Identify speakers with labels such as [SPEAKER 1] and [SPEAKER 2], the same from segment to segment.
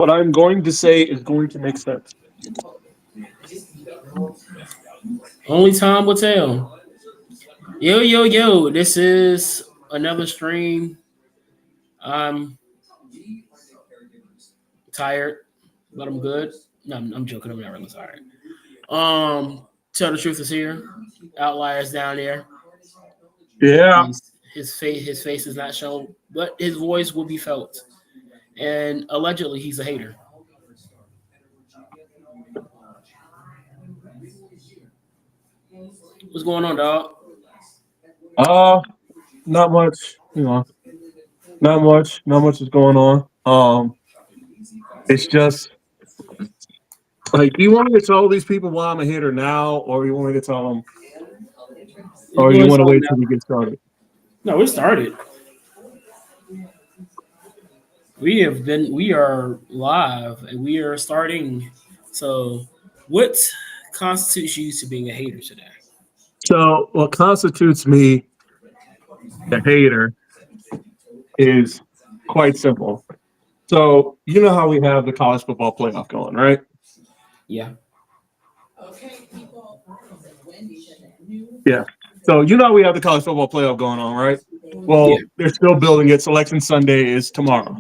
[SPEAKER 1] What I'm going to say is going to make sense.
[SPEAKER 2] Only time will tell. Yo, yo, yo, this is another stream. I'm tired, but I'm good. No, I'm joking. I'm not really tired. Tell the truth is here. Outliers down there.
[SPEAKER 1] Yeah.
[SPEAKER 2] His face is not shown, but his voice will be felt. And allegedly, he's a hater. What's going on, dog?
[SPEAKER 1] Uh, not much. Not much. Not much is going on. It's just like, do you want me to tell these people why I'm a hater now, or you want me to tell them,
[SPEAKER 2] You
[SPEAKER 1] or you
[SPEAKER 2] boys
[SPEAKER 1] want to
[SPEAKER 2] on
[SPEAKER 1] wait till
[SPEAKER 2] now?
[SPEAKER 1] we get started?
[SPEAKER 2] No, we started. We are live and we are starting. So, what constitutes you to being a hater today?
[SPEAKER 1] So, what constitutes me a hater is quite simple. So, you know how we have the college football playoff going, right?
[SPEAKER 2] Yeah.
[SPEAKER 1] Yeah. So, you know we have the college football playoff going on, right?
[SPEAKER 2] Yeah.
[SPEAKER 1] Well, they're still building it. Selection Sunday is tomorrow.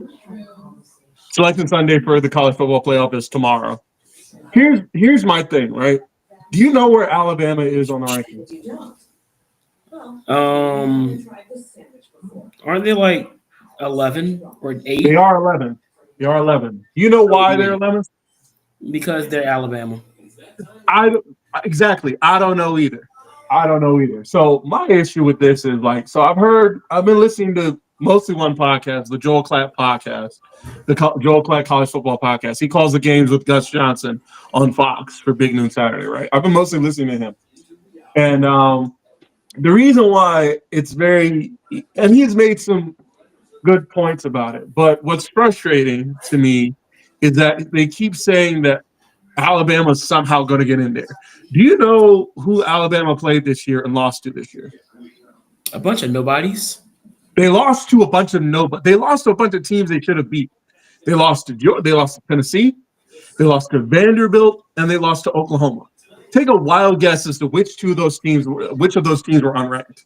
[SPEAKER 1] Selection Sunday for the college football playoff is tomorrow. Here's my thing, right? Do you know where Alabama is on the rankings?
[SPEAKER 2] Um, aren't they like 11 or
[SPEAKER 1] They
[SPEAKER 2] 8?
[SPEAKER 1] are 11. They are 11. Do you know
[SPEAKER 2] So,
[SPEAKER 1] why they're
[SPEAKER 2] yeah,
[SPEAKER 1] 11?
[SPEAKER 2] because they're Alabama.
[SPEAKER 1] I exactly. I don't know either. I don't know either. So my issue with this is like, so I've been listening to mostly one podcast, the Joel Klatt podcast, Joel Klatt College Football podcast. He calls the games with Gus Johnson on Fox for Big Noon Saturday, right? I've been mostly listening to him, and the reason why it's very, and he's made some good points about it, but what's frustrating to me is that they keep saying that Alabama's somehow going to get in there. Do you know who Alabama played this year and lost to this year?
[SPEAKER 2] A bunch of nobodies.
[SPEAKER 1] They lost to a bunch of nobody. They lost to a bunch of teams they should have beat. They lost to Tennessee, they lost to Vanderbilt, and they lost to Oklahoma. Take a wild guess as to which of those teams were unranked.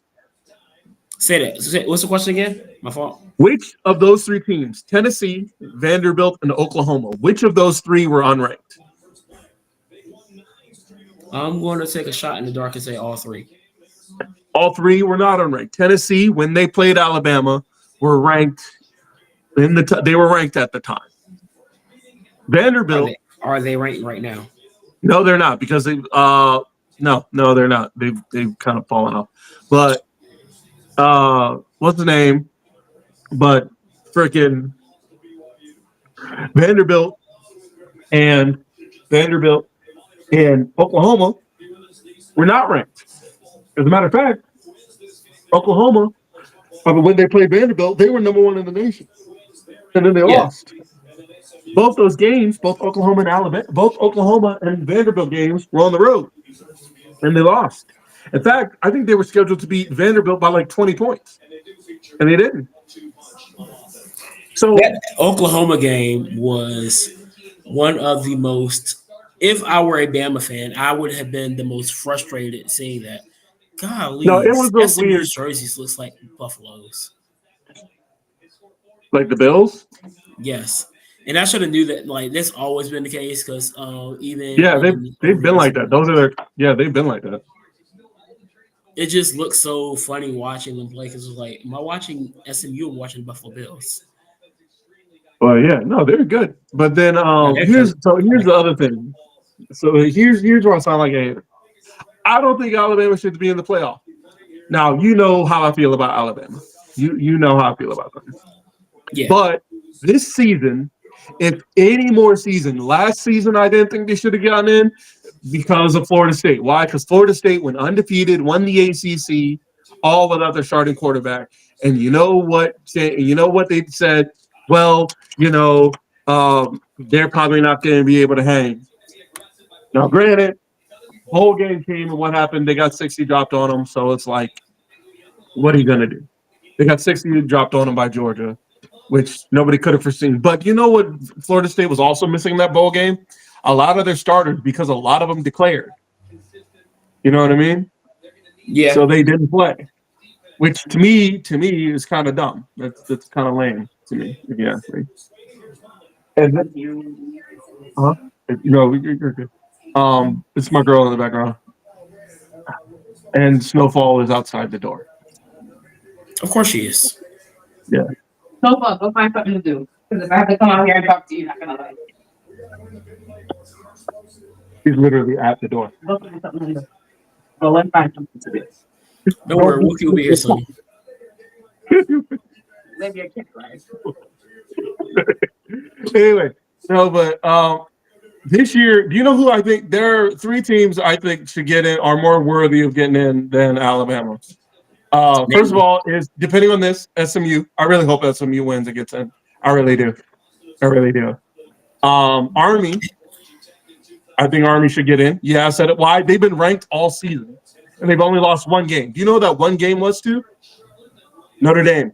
[SPEAKER 2] Say that. What's the question again? My fault.
[SPEAKER 1] Which of those three teams, Tennessee, Vanderbilt, and Oklahoma, which of those three were unranked?
[SPEAKER 2] I'm going to take a shot in the dark and say all three.
[SPEAKER 1] All three were not unranked. Tennessee, when they played Alabama, were ranked they were ranked at the time.
[SPEAKER 2] Are
[SPEAKER 1] Vanderbilt,
[SPEAKER 2] they are they ranked right now?
[SPEAKER 1] no, they're not because no, they're not. They've kind of fallen off. But what's the name? But freaking Vanderbilt and Vanderbilt and Oklahoma were not ranked. As a matter of fact, Oklahoma, when they played Vanderbilt, they were number one in the nation, and then they
[SPEAKER 2] Yeah.
[SPEAKER 1] lost. Both those games, both Oklahoma and Vanderbilt games were on the road, and they lost. In fact, I think they were scheduled to beat Vanderbilt by like 20 points, and they didn't. So,
[SPEAKER 2] That Oklahoma game was one of the most. If I were a Bama fan, I would have been the most frustrated seeing that.
[SPEAKER 1] no,
[SPEAKER 2] Golly,
[SPEAKER 1] it was a weird,
[SPEAKER 2] SMU's jerseys looks like Buffaloes.
[SPEAKER 1] like the Bills.
[SPEAKER 2] Yes, and I should have knew that. Like that's always been the case because even
[SPEAKER 1] Yeah,
[SPEAKER 2] in
[SPEAKER 1] they've been like that.
[SPEAKER 2] overseas,
[SPEAKER 1] They've been like that.
[SPEAKER 2] it just looks so funny watching them play. Because it's like, am I watching SMU or watching Buffalo Bills?
[SPEAKER 1] Well, yeah, no, they're good. But then
[SPEAKER 2] No, they're good.
[SPEAKER 1] here's
[SPEAKER 2] Like,
[SPEAKER 1] the other thing. So here's where I sound like a hater. I don't think Alabama should be in the playoff. Now you know how I feel about Alabama. You know how I feel about them.
[SPEAKER 2] yeah,
[SPEAKER 1] But this season, if any more season, last season I didn't think they should have gotten in because of Florida State. Why? Because Florida State went undefeated, won the ACC, all without their starting quarterback. And you know what? You know what they said? Well, they're probably not going to be able to hang. Now, granted, whole game came and what happened? They got 60 dropped on them. So it's like, what are you going to do? They got 60 dropped on them by Georgia. which nobody could have foreseen. But you know what Florida State was also missing in that bowl game? A lot of their starters, because a lot of them declared. You know what I mean?
[SPEAKER 2] Yeah.
[SPEAKER 1] So they didn't play, which to me is kind of dumb. That's kind of lame to me, if you ask me. And then, no, you're good. It's my girl in the background, and Snowfall is outside the door.
[SPEAKER 2] Of course she is.
[SPEAKER 1] Yeah.
[SPEAKER 3] Snowfall, go find something to do. Because if I have to come out here and talk to you, you're not gonna like.
[SPEAKER 1] She's literally at the door.
[SPEAKER 3] Go find something to do. Well, let's find something to do.
[SPEAKER 2] Don't worry, Wookie will be here soon.
[SPEAKER 3] Live your kid life.
[SPEAKER 1] Anyway, no, but this year, do you know who I think there are 3 teams I think should get in are more worthy of getting in than Alabama? First of all, is depending on this, SMU. I really hope SMU wins and gets in. I really do. Army. I think Army should get in. Yeah, I said it. Why? They've been ranked all season, and they've only lost 1 game. Do you know what that 1 game was to? Notre Dame.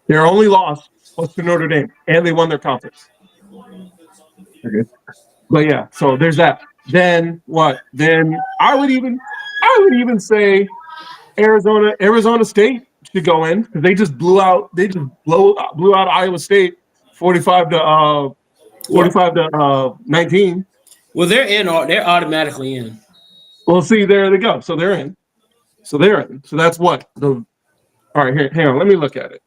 [SPEAKER 1] Their only loss was to Notre Dame, and they won their conference. Okay. But yeah, so there's that. Then what? Then I would even say Arizona State should go in because they just blew out Iowa State 45 to 19.
[SPEAKER 2] Well, they're in. They're automatically in.
[SPEAKER 1] Well, see, there they go. So they're in. So that's what the. All right, hang on. Let me look at it.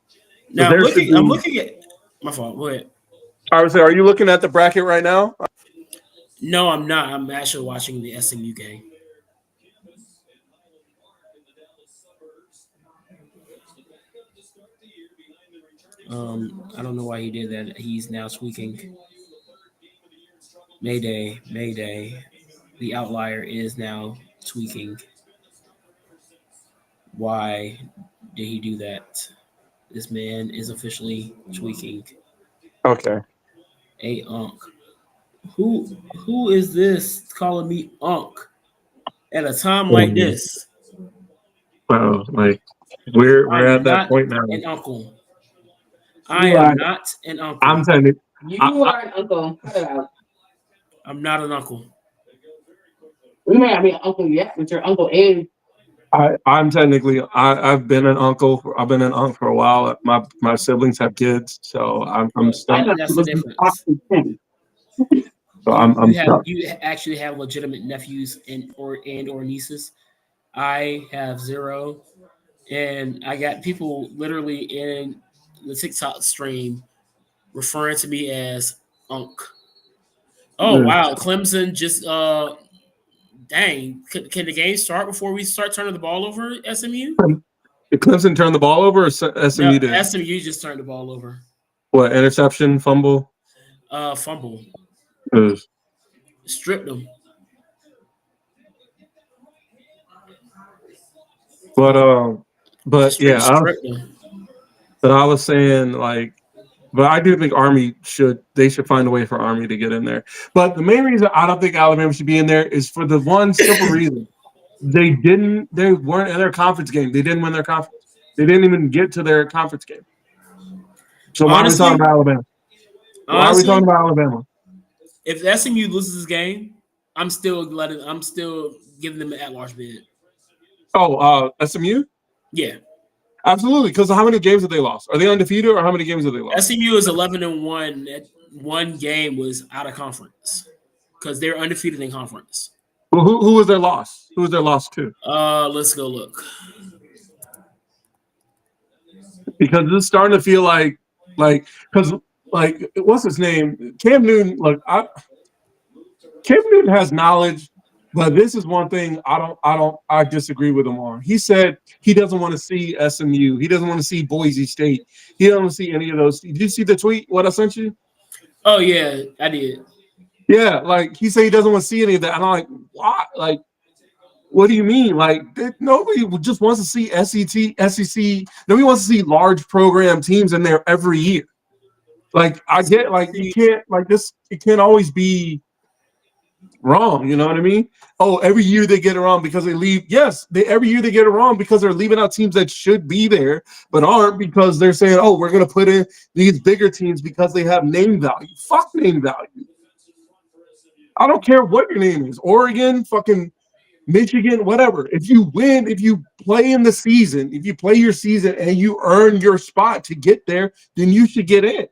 [SPEAKER 2] Now I'm looking at my fault. Go ahead.
[SPEAKER 1] I would say, are you looking at the bracket right now?
[SPEAKER 2] No, I'm not. I'm actually watching the SMU game. I don't know why he did that. He's now tweaking. Mayday. The outlier is now tweaking. Why did he do that? This man is officially tweaking.
[SPEAKER 1] Okay.
[SPEAKER 2] A Unk. Who is this calling me Unk at a time like this?
[SPEAKER 1] Well, like we're at that point now.
[SPEAKER 2] An uncle. I am not an uncle.
[SPEAKER 1] I'm telling you.
[SPEAKER 3] You are an uncle. Cut it out.
[SPEAKER 2] I'm not an uncle.
[SPEAKER 3] You may not be an uncle yet, but your uncle is.
[SPEAKER 1] I'm technically I've been an uncle. I've been an uncle for a while. My siblings have kids, so I'm stuck.
[SPEAKER 2] That's the difference.
[SPEAKER 1] So I'm stuck.
[SPEAKER 2] You actually have legitimate nephews and or nieces. I have 0, and I got people literally in the TikTok stream referring to me as Unk. Oh wow, Clemson just dang. Can the game start before we start turning the ball over? SMU?
[SPEAKER 1] Did Clemson turn the ball over, or SMU did?
[SPEAKER 2] SMU just turned the ball over.
[SPEAKER 1] What, interception, fumble?
[SPEAKER 2] Fumble. Stripped them.
[SPEAKER 1] But yeah, but I was saying but I do think Army should find a way for Army to get in there. But the main reason I don't think Alabama should be in there is for the one simple reason. They weren't in their conference game. They didn't win their conference. They didn't even get to their conference game. So why are we talking about Alabama? Why are we talking about Alabama?
[SPEAKER 2] If SMU loses this game, I'm still giving them an at-large bid.
[SPEAKER 1] Oh, SMU?
[SPEAKER 2] Yeah.
[SPEAKER 1] Absolutely, because how many games have they lost? Are they undefeated, or how many games have they lost?
[SPEAKER 2] SMU is 11-1. That one game was out of conference because they're undefeated in conference.
[SPEAKER 1] Well, who was their loss? Who was their loss to?
[SPEAKER 2] Let's go look.
[SPEAKER 1] Because it's starting to feel like what's his name? Cam Newton. Look, Cam Newton has knowledge. But this is one thing I disagree with him on. He said he doesn't want to see SMU. He doesn't want to see Boise State. He doesn't want to see any of those. Did you see the tweet? What I sent you?
[SPEAKER 2] Oh yeah, I did.
[SPEAKER 1] Yeah, he said he doesn't want to see any of that. And I'm like, why? What do you mean? Nobody just wants to see SEC. Nobody wants to see large program teams in there every year. I get you can't this. It can't always be. wrong. You know what I mean? Oh, every year they get it wrong because they leave. Yes, every year they get it wrong because they're leaving out teams that should be there but aren't, because they're saying, oh, we're going to put in these bigger teams because they have name value. Fuck name value. I don't care what your name is. Oregon, fucking Michigan, whatever. If you win, if you play in the season, if you play your season and you earn your spot to get there, then you should get in.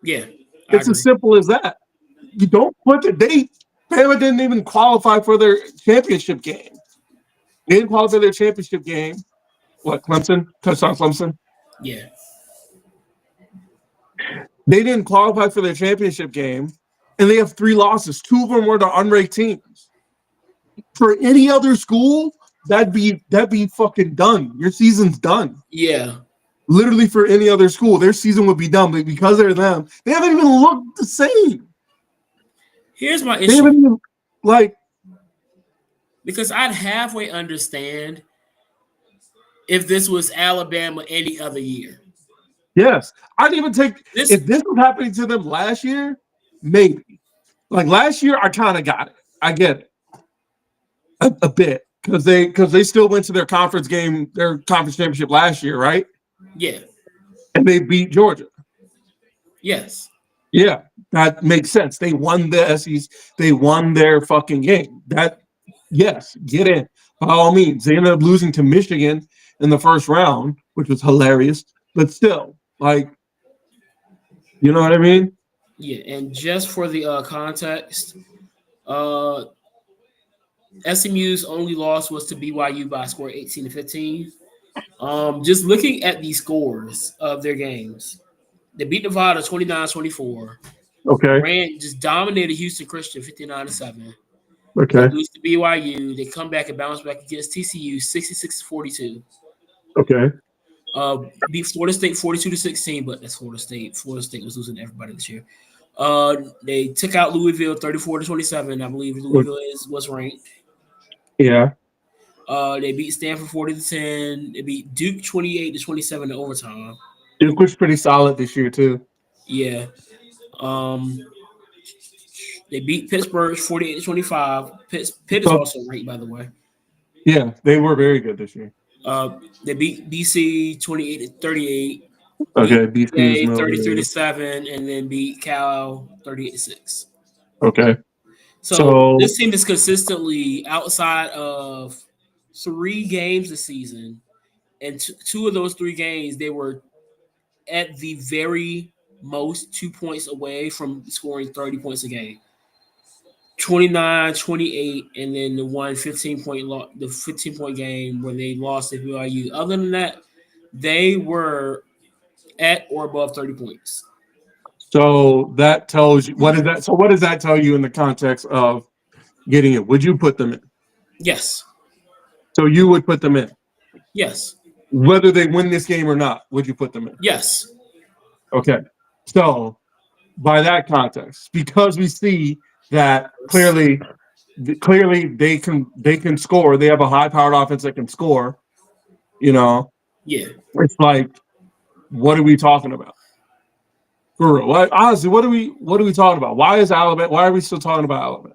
[SPEAKER 2] Yeah.
[SPEAKER 1] It's as simple as that. You don't put the date. Bama didn't even qualify for their championship game. They didn't qualify for their championship game. What, Clemson? Touchdown Clemson?
[SPEAKER 2] Yeah.
[SPEAKER 1] They didn't qualify for their championship game, and they have 3 losses. 2 of them were to unranked teams. For any other school, that'd be fucking done. Your season's done.
[SPEAKER 2] Yeah.
[SPEAKER 1] Literally, for any other school, their season would be done, but because they're them, they haven't even looked the same.
[SPEAKER 2] Here's my
[SPEAKER 1] They
[SPEAKER 2] issue.
[SPEAKER 1] haven't even, like,
[SPEAKER 2] because I'd halfway understand if this was Alabama any other year.
[SPEAKER 1] yes, I'd even take
[SPEAKER 2] This-
[SPEAKER 1] if this was happening to them last year, maybe. Like last year, I kind of got it. I get it a bit because they still went to their conference game, their conference championship last year, right?
[SPEAKER 2] Yeah.
[SPEAKER 1] And they beat Georgia.
[SPEAKER 2] Yes.
[SPEAKER 1] Yeah, that makes sense. They won the SEC. They won their fucking game. That, yes, get in by all means. They ended up losing to Michigan in the first round, which was hilarious. But still, like, you know what I mean?
[SPEAKER 2] Yeah. And just for the context, SMU's only loss was to BYU by a score 18-15. Just looking at the scores of their games, they beat Nevada 29-24.
[SPEAKER 1] Okay.
[SPEAKER 2] Just dominated Houston Christian 59-7.
[SPEAKER 1] Okay.
[SPEAKER 2] They lose to BYU. They come back and bounce back against TCU 66-42.
[SPEAKER 1] Okay.
[SPEAKER 2] Beat Florida State 42-16, but that's Florida State. Florida State was losing to everybody this year. They took out Louisville 34-27. I believe Louisville was ranked.
[SPEAKER 1] Yeah.
[SPEAKER 2] They beat Stanford 40-10. They beat Duke 28-27 in overtime.
[SPEAKER 1] Duke was pretty solid this year too.
[SPEAKER 2] Yeah. They beat Pittsburgh 48-25. Pitt is also ranked, by the way.
[SPEAKER 1] Yeah, they were very good this year.
[SPEAKER 2] They beat BC 28-38.
[SPEAKER 1] Okay,
[SPEAKER 2] beat
[SPEAKER 1] BC
[SPEAKER 2] 33-7, and then beat Cal 38-6.
[SPEAKER 1] Okay.
[SPEAKER 2] So this team is consistently outside of 3 games this season, and 2 of those 3 games they were at the very most 2 points away from scoring 30 points a game. 29-28, and then the 15-point game where they lost to BYU. Other than that, they were at or above 30 points.
[SPEAKER 1] So that tells you what is that? So what does that tell you in the context of getting it? Would you put them in?
[SPEAKER 2] Yes.
[SPEAKER 1] So you would put them in?
[SPEAKER 2] Yes.
[SPEAKER 1] Whether they win this game or not, would you put them in?
[SPEAKER 2] Yes.
[SPEAKER 1] Okay. So by that context, because we see that clearly they can score. They have a high-powered offense that can score. You know,
[SPEAKER 2] Yeah.
[SPEAKER 1] it's like, what are we talking about? For real, honestly, what are we talking about? Why are we still talking about Alabama?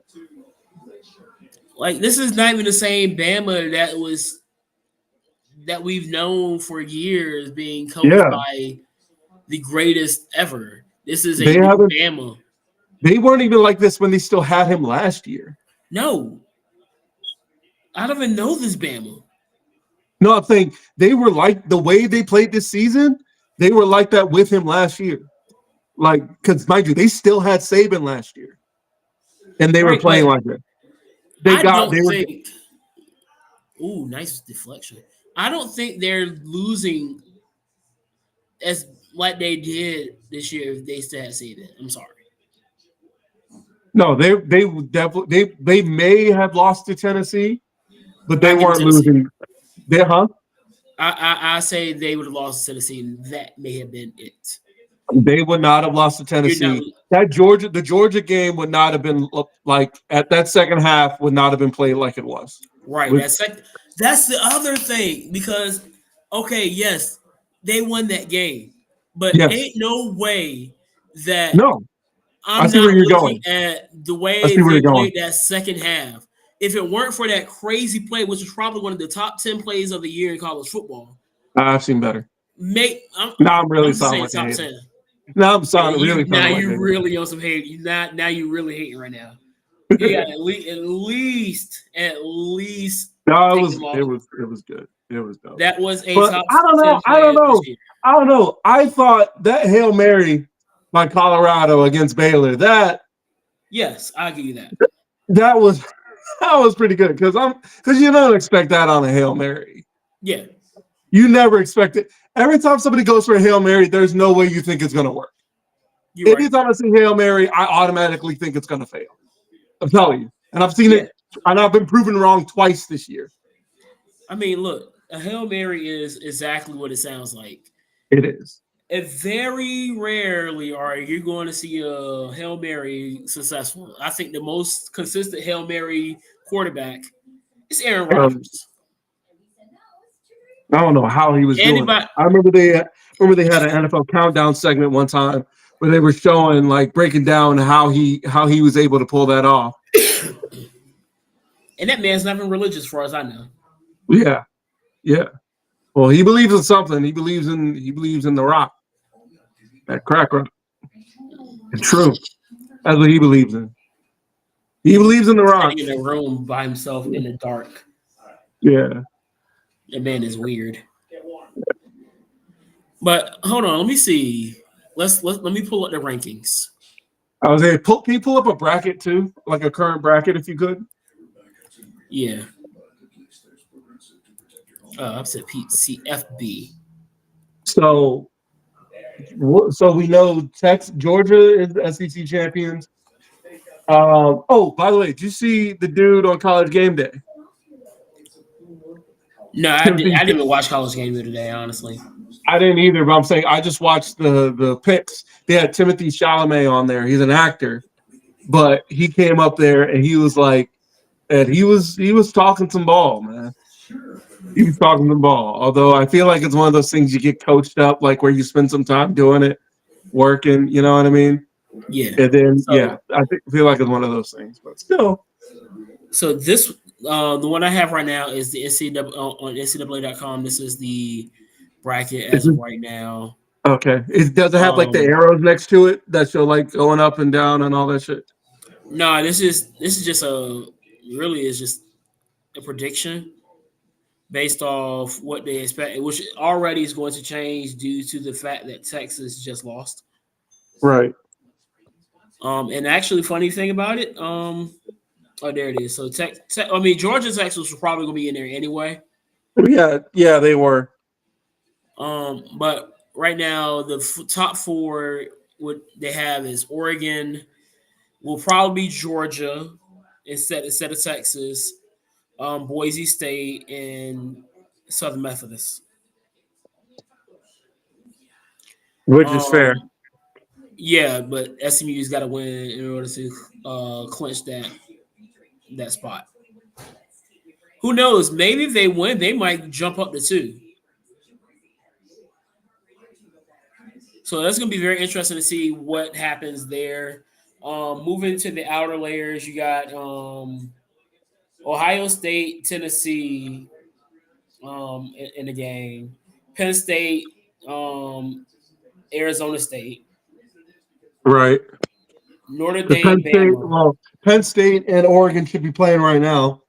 [SPEAKER 2] Like, this is not even the same Bama that we've known for years being coached by the greatest ever. This is a new Bama.
[SPEAKER 1] They weren't even like this when they still had him last year.
[SPEAKER 2] No. I don't even know this Bama.
[SPEAKER 1] No, I'm saying they were like the way they played this season, they were like that with him last year. Like, because mind you, they still had Saban last year. And they were playing like that.
[SPEAKER 2] Ooh, nice deflection. I don't think they're losing as like they did this year if they still had Saban. I'm sorry.
[SPEAKER 1] No, they definitely they may have lost to Tennessee, but they weren't losing.
[SPEAKER 2] I say they would have lost to Tennessee, and that may have been it.
[SPEAKER 1] They would not have lost to Tennessee. The Georgia game would not have been like at that second half would not have been played like it was.
[SPEAKER 2] Right. That's the other thing because yes, they won that game, but ain't no way that I'm
[SPEAKER 1] see where
[SPEAKER 2] not
[SPEAKER 1] you're
[SPEAKER 2] looking
[SPEAKER 1] going.
[SPEAKER 2] at the
[SPEAKER 1] I
[SPEAKER 2] way
[SPEAKER 1] see where
[SPEAKER 2] they
[SPEAKER 1] you're going.
[SPEAKER 2] played that second half. If it weren't for that crazy play, which was probably one of the top 10 plays of the year in college football,
[SPEAKER 1] I've seen better. Now I'm really
[SPEAKER 2] I'm just
[SPEAKER 1] sounding
[SPEAKER 2] saying
[SPEAKER 1] like a
[SPEAKER 2] top
[SPEAKER 1] hater.
[SPEAKER 2] 10.
[SPEAKER 1] Now I'm
[SPEAKER 2] You
[SPEAKER 1] really
[SPEAKER 2] now
[SPEAKER 1] sounding like a
[SPEAKER 2] you
[SPEAKER 1] hater.
[SPEAKER 2] really on some hate. Now you really hating right now. You got at least
[SPEAKER 1] No,
[SPEAKER 2] take them off.
[SPEAKER 1] it was good. It was dope.
[SPEAKER 2] That was a
[SPEAKER 1] But
[SPEAKER 2] top
[SPEAKER 1] I don't
[SPEAKER 2] 10
[SPEAKER 1] know.
[SPEAKER 2] play this year.
[SPEAKER 1] I don't know. I thought that Hail Mary by Colorado against Baylor,
[SPEAKER 2] Yes, I'll give you that.
[SPEAKER 1] that was that was pretty good because you don't expect that on a Hail Mary.
[SPEAKER 2] Yeah,
[SPEAKER 1] You never expect it. Every time somebody goes for a Hail Mary, there's no way you think it's gonna work.
[SPEAKER 2] you're right.
[SPEAKER 1] Anytime I see Hail Mary, I automatically think it's gonna fail. I'm telling you. And I've seen
[SPEAKER 2] Yeah.
[SPEAKER 1] it, and I've been proven wrong twice this year.
[SPEAKER 2] I mean, look, a Hail Mary is exactly what it sounds like.
[SPEAKER 1] It is.
[SPEAKER 2] And very rarely are you going to see a Hail Mary successful. I think the most consistent Hail Mary quarterback is Aaron Rodgers.
[SPEAKER 1] I don't know how he was doing it. I remember they had an NFL countdown segment one time where they were showing, like, breaking down how he was able to pull that off.
[SPEAKER 2] And that man's not even religious, as far as I know.
[SPEAKER 1] Yeah, yeah. Well, he believes in something. He believes in the rock, that crack rock. It's true. That's what he believes in. He believes in the rock.
[SPEAKER 2] Sitting in a room by himself in the dark.
[SPEAKER 1] Yeah.
[SPEAKER 2] That man is weird. But hold on, let me see. Let me pull up the rankings.
[SPEAKER 1] I was saying, can you pull up a bracket too, like a current bracket, if you could?
[SPEAKER 2] Yeah. I've said CFB.
[SPEAKER 1] So we know Georgia is the SEC champions. Oh, by the way, did you see the dude on College Game Day?
[SPEAKER 2] No, I didn't even watch College Game Day today, honestly.
[SPEAKER 1] I didn't either, but I'm saying I just watched the picks. They had Timothy Chalamet on there. He's an actor, but he came up there and he was like, and he was talking some ball, man. He was talking some ball. Although I feel like it's one of those things you get coached up, like where you spend some time doing it, working. You know what I mean?
[SPEAKER 2] Yeah.
[SPEAKER 1] And then I feel like it's one of those things, but still.
[SPEAKER 2] So this the one I have right now is the NCAA on NCAA.com. This is the bracket as of right now.
[SPEAKER 1] Okay. Does it have like the arrows next to it that show like going up and down and all that shit?
[SPEAKER 2] No, this is just a prediction based off what they expect, which already is going to change due to the fact that Texas just lost.
[SPEAKER 1] Right.
[SPEAKER 2] And actually, funny thing about it, there it is. So Georgia, Texas was probably gonna be in there anyway.
[SPEAKER 1] Yeah, they were.
[SPEAKER 2] But right now the top four, what they have is Oregon, will probably be Georgia instead of Texas, Boise State, and Southern Methodist.
[SPEAKER 1] Which is fair.
[SPEAKER 2] Yeah, but SMU's got to win in order to clinch that spot. Who knows? Maybe if they win, they might jump up to 2. So that's going to be very interesting to see what happens there. Moving to the outer layers, you got Ohio State, Tennessee in the game, Penn State, Arizona State.
[SPEAKER 1] Right.
[SPEAKER 2] Notre Dame,
[SPEAKER 1] Penn State and Oregon should be playing right now.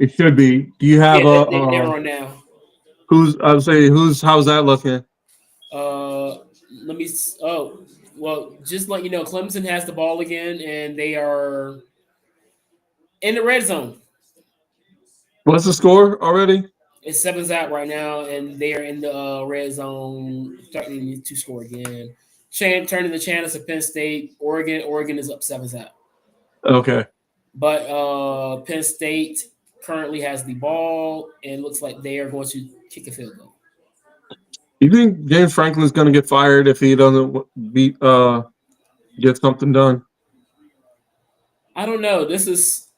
[SPEAKER 1] It should be. Do you have
[SPEAKER 2] they're on now.
[SPEAKER 1] How's that looking?
[SPEAKER 2] Let me. Oh, well, just let you know, Clemson has the ball again, and they are in the red zone.
[SPEAKER 1] What's the score already?
[SPEAKER 2] It's 7-0 right now, and they are in the red zone, starting to score again. Turning the chance of Penn State, Oregon is up 7-0.
[SPEAKER 1] Okay.
[SPEAKER 2] But Penn State currently has the ball, and looks like they are going to kick a field goal.
[SPEAKER 1] You think James Franklin's going to get fired if he doesn't get something done?
[SPEAKER 2] I don't know. This is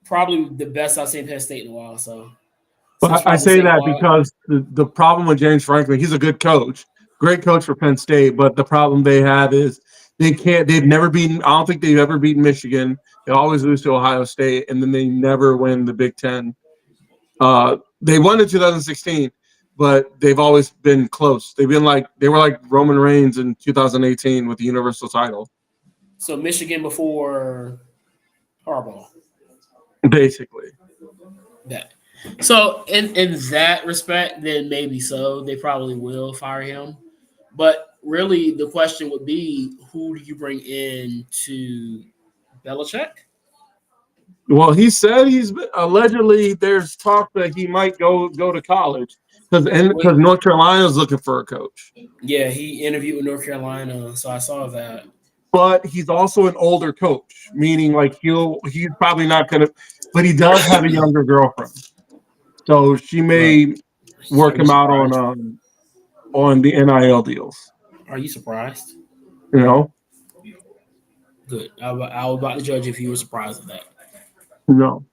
[SPEAKER 2] probably the best I've seen Penn State in a while. So,
[SPEAKER 1] but I say that because the problem with James Franklin, he's a good coach, great coach for Penn State, but the problem they have is They can't. They've never beaten. I don't think they've ever beaten Michigan. They always lose to Ohio State, and then they never win the Big Ten. They won in 2016, but they've always been close. They were like Roman Reigns in 2018 with the Universal title.
[SPEAKER 2] So Michigan before Harbaugh.
[SPEAKER 1] Basically.
[SPEAKER 2] That. So in that respect, then maybe so. They probably will fire him. But really, the question would be, who do you bring in to Belichick?
[SPEAKER 1] Well, he said allegedly there's talk that he might go to college because North Carolina's looking for a coach.
[SPEAKER 2] Yeah, he interviewed with North Carolina, so I saw that.
[SPEAKER 1] But he's also an older coach, meaning like he's probably not gonna. But he does have a younger girlfriend, so she may work him out on the NIL deals.
[SPEAKER 2] Are you surprised?
[SPEAKER 1] You know,
[SPEAKER 2] Good. I was about to judge if you were surprised at that.
[SPEAKER 1] no.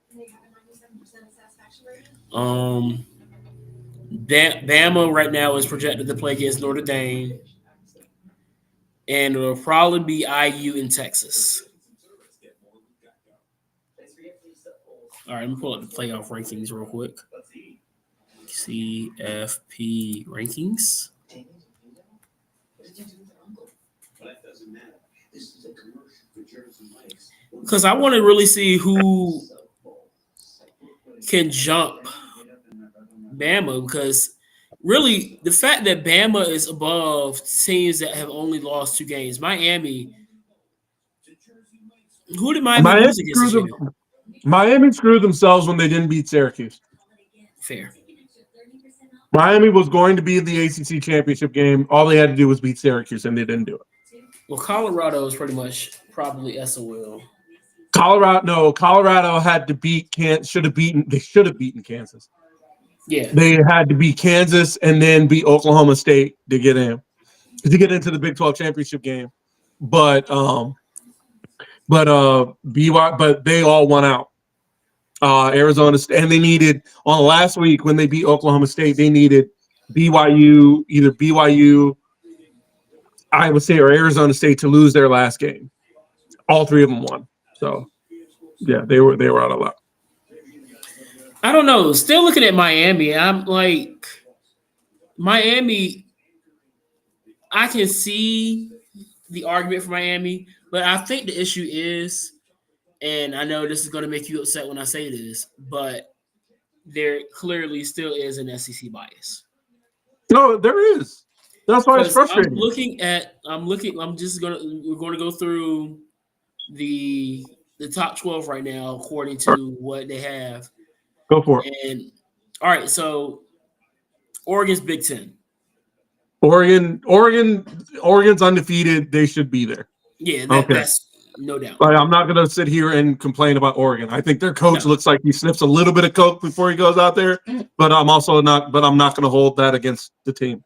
[SPEAKER 2] Bama right now is projected to play against Notre Dame, and it'll probably be IU in Texas. All right, let me pull up the playoff rankings real quick. CFP rankings. Because I want to really see who can jump Bama, because really the fact that Bama is above teams that have only lost 2 games. Miami, who did Miami lose against this year?
[SPEAKER 1] Miami screwed themselves when they didn't beat Syracuse.
[SPEAKER 2] Fair.
[SPEAKER 1] Miami was going to be in the ACC championship game. All they had to do was beat Syracuse, and they didn't do it.
[SPEAKER 2] Well, Colorado is pretty much probably SOL.
[SPEAKER 1] Colorado had to beat They should have beaten Kansas.
[SPEAKER 2] Yeah.
[SPEAKER 1] They had to beat Kansas and then beat Oklahoma State to get into the Big 12 championship game. But they all won out. Arizona State, and they needed on last week when they beat Oklahoma State, they needed either BYU, Iowa State, or Arizona State to lose their last game. All 3 of them won. So yeah, they were out of luck.
[SPEAKER 2] I don't know. Still looking at Miami, I'm like, Miami, I can see the argument for Miami, but I think the issue is, and I know this is going to make you upset when I say this, but there clearly still is an SEC bias.
[SPEAKER 1] No, there is. That's why it's frustrating.
[SPEAKER 2] We're going to go through the top 12 right now according to what they have.
[SPEAKER 1] Go for it.
[SPEAKER 2] And all right, so Oregon's Big Ten.
[SPEAKER 1] Oregon's undefeated. They should be there.
[SPEAKER 2] Yeah, that's no doubt.
[SPEAKER 1] Like, I'm not going to sit here and complain about Oregon. I think their coach looks like he sniffs a little bit of coke before he goes out there, but I'm not going to hold that against the team.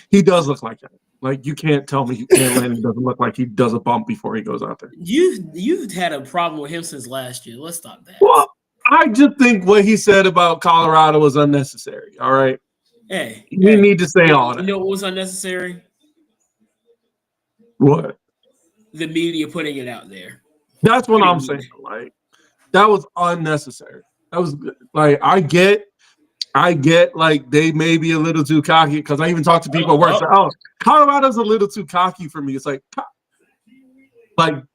[SPEAKER 1] He does look like that. Like, you can't tell me Landon doesn't look like he does a bump before he goes out there.
[SPEAKER 2] You've had a problem with him since last year. Let's stop that.
[SPEAKER 1] Well, I just think what he said about Colorado was unnecessary. All right.
[SPEAKER 2] Hey,
[SPEAKER 1] you need to say all that.
[SPEAKER 2] You know what was unnecessary?
[SPEAKER 1] What?
[SPEAKER 2] The media putting it out there.
[SPEAKER 1] That's what I'm saying. Like, that was unnecessary. That was like, I get like they may be a little too cocky, because I even talked to people at work. Colorado's a little too cocky for me. It's like,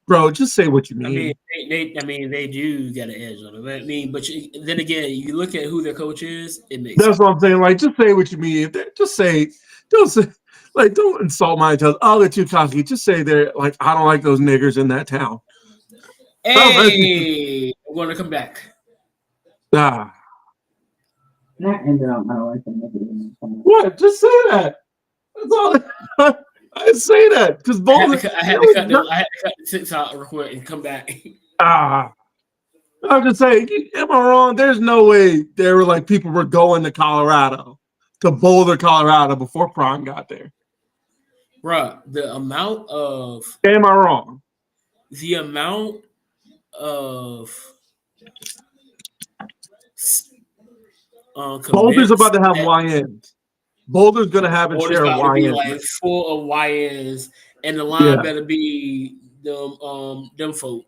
[SPEAKER 1] bro, just say what you mean.
[SPEAKER 2] They do get an edge on them. But then again, you look at who their coach is. It makes
[SPEAKER 1] sense. What I'm saying. Like, just say what you mean. Don't insult my intelligence. Oh, they're too cocky. Just say they're like, I don't like those niggers in that town.
[SPEAKER 2] Hey, we're going to come back.
[SPEAKER 1] Not
[SPEAKER 3] ended up my life in the
[SPEAKER 1] What? Just say that. That's all. I say that because both.
[SPEAKER 2] I had to cut the TikTok real quick and come back.
[SPEAKER 1] I'm just saying. Am I wrong? There's no way there were like people were going to Boulder, Colorado before Prime got there.
[SPEAKER 2] Bruh, the amount of.
[SPEAKER 1] Am I wrong?
[SPEAKER 2] The amount of.
[SPEAKER 1] Boulder's about to have YNs. Boulder's going to have a share of YNs.
[SPEAKER 2] Like full of YNs and the line
[SPEAKER 1] Yeah.
[SPEAKER 2] better be them folk.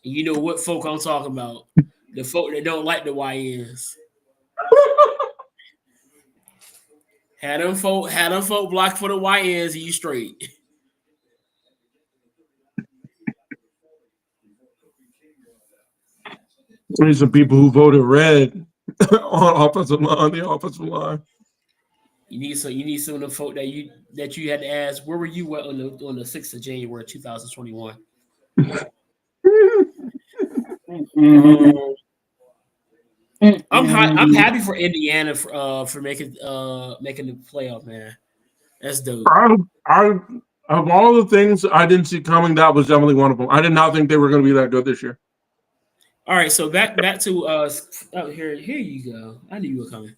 [SPEAKER 2] And you know what folk I'm talking about? The folk that don't like the YNs. Had them folk blocked for the YNs, and you straight.
[SPEAKER 1] There's some people who voted red on the offensive line.
[SPEAKER 2] You need some of the folk that you had to ask. Where were you at on the 6th of January 2021? I'm happy for Indiana for making the playoff, man. That's dope.
[SPEAKER 1] Of all the things I didn't see coming, that was definitely one of them. I did not think they were going to be that good this year.
[SPEAKER 2] All right, so back to here you go. I knew you were coming.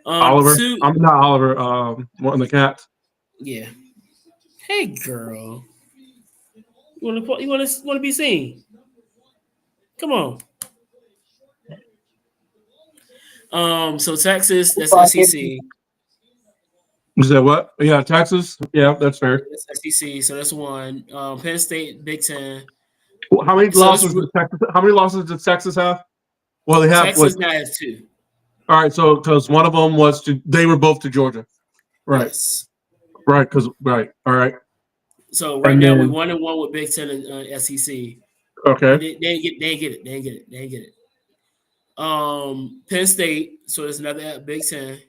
[SPEAKER 1] Oliver, I'm not Oliver. One of the cats.
[SPEAKER 2] Yeah. Hey, girl. You want to be seen? Come on. So Texas, that's SEC.
[SPEAKER 1] You said what? Yeah, Texas. Yeah, that's fair.
[SPEAKER 2] That's SEC, so that's one. Penn State, Big Ten.
[SPEAKER 1] Well, how many losses did Texas have? Well, they have
[SPEAKER 2] Texas now has 2.
[SPEAKER 1] All right, so because one of them they were both to Georgia, right?
[SPEAKER 2] Yes.
[SPEAKER 1] Right, all right.
[SPEAKER 2] So right now we 1-1 with Big Ten and SEC.
[SPEAKER 1] Okay.
[SPEAKER 2] They ain't get it. Penn State, so there's another Big Ten.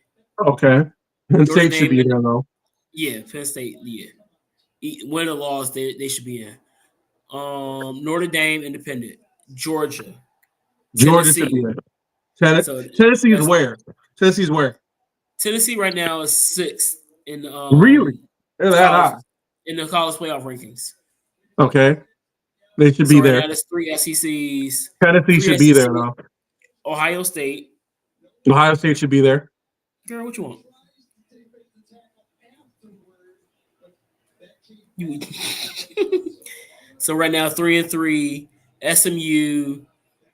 [SPEAKER 1] Okay. Penn State should be there though.
[SPEAKER 2] Yeah, Penn State. Yeah, win or loss, they should be in. Notre Dame, Independent, Georgia.
[SPEAKER 1] Georgia should be there. Tennessee is where? Tennessee's where?
[SPEAKER 2] Tennessee right now is 6th in the
[SPEAKER 1] really? They're that high
[SPEAKER 2] in the college playoff rankings.
[SPEAKER 1] Okay, they should be there.
[SPEAKER 2] Right now, there's 3 SECs.
[SPEAKER 1] Tennessee should be there though.
[SPEAKER 2] Ohio State.
[SPEAKER 1] Ohio State should be there.
[SPEAKER 2] Girl, what you want? So right now 3-3. SMU,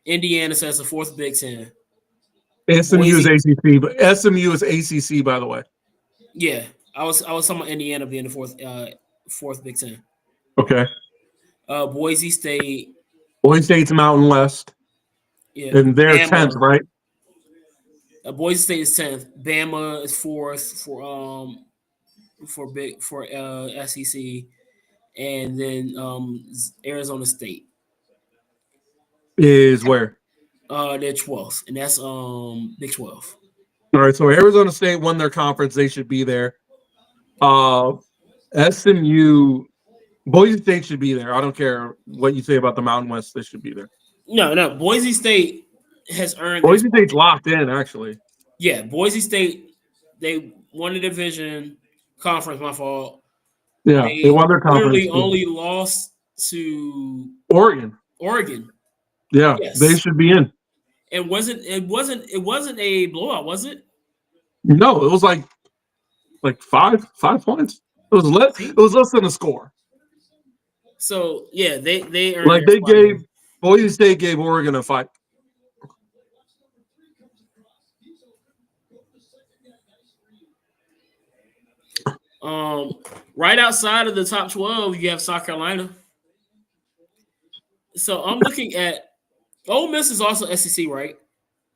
[SPEAKER 2] Indiana says the 4th Big Ten.
[SPEAKER 1] SMU is ACC, but SMU is ACC, by the way.
[SPEAKER 2] Yeah, I was talking about Indiana being the 4th Big Ten.
[SPEAKER 1] Okay.
[SPEAKER 2] Boise State.
[SPEAKER 1] Boise State's Mountain West.
[SPEAKER 2] Yeah,
[SPEAKER 1] and they're 10th, right?
[SPEAKER 2] Boise State is 10th. Bama is 4th for SEC, and then Arizona State
[SPEAKER 1] is where?
[SPEAKER 2] They're 12th, and that's Big 12.
[SPEAKER 1] All right, so Arizona State won their conference; they should be there. SMU, Boise State should be there. I don't care what you say about the Mountain West; they should be there.
[SPEAKER 2] No, Boise State has earned.
[SPEAKER 1] Boise State's locked in, actually.
[SPEAKER 2] Yeah, Boise State, they won the division conference. My fault.
[SPEAKER 1] Yeah, they won their conference.
[SPEAKER 2] Literally only lost to
[SPEAKER 1] Oregon. Yeah, yes. They should be in.
[SPEAKER 2] It wasn't a blowout, was it?
[SPEAKER 1] No, it was like 5 points. It was less than a score.
[SPEAKER 2] So yeah, they earned
[SPEAKER 1] like they gave Boise State gave Oregon a fight.
[SPEAKER 2] Right outside of the top 12, you have South Carolina. So I'm looking at Ole Miss is also SEC, right?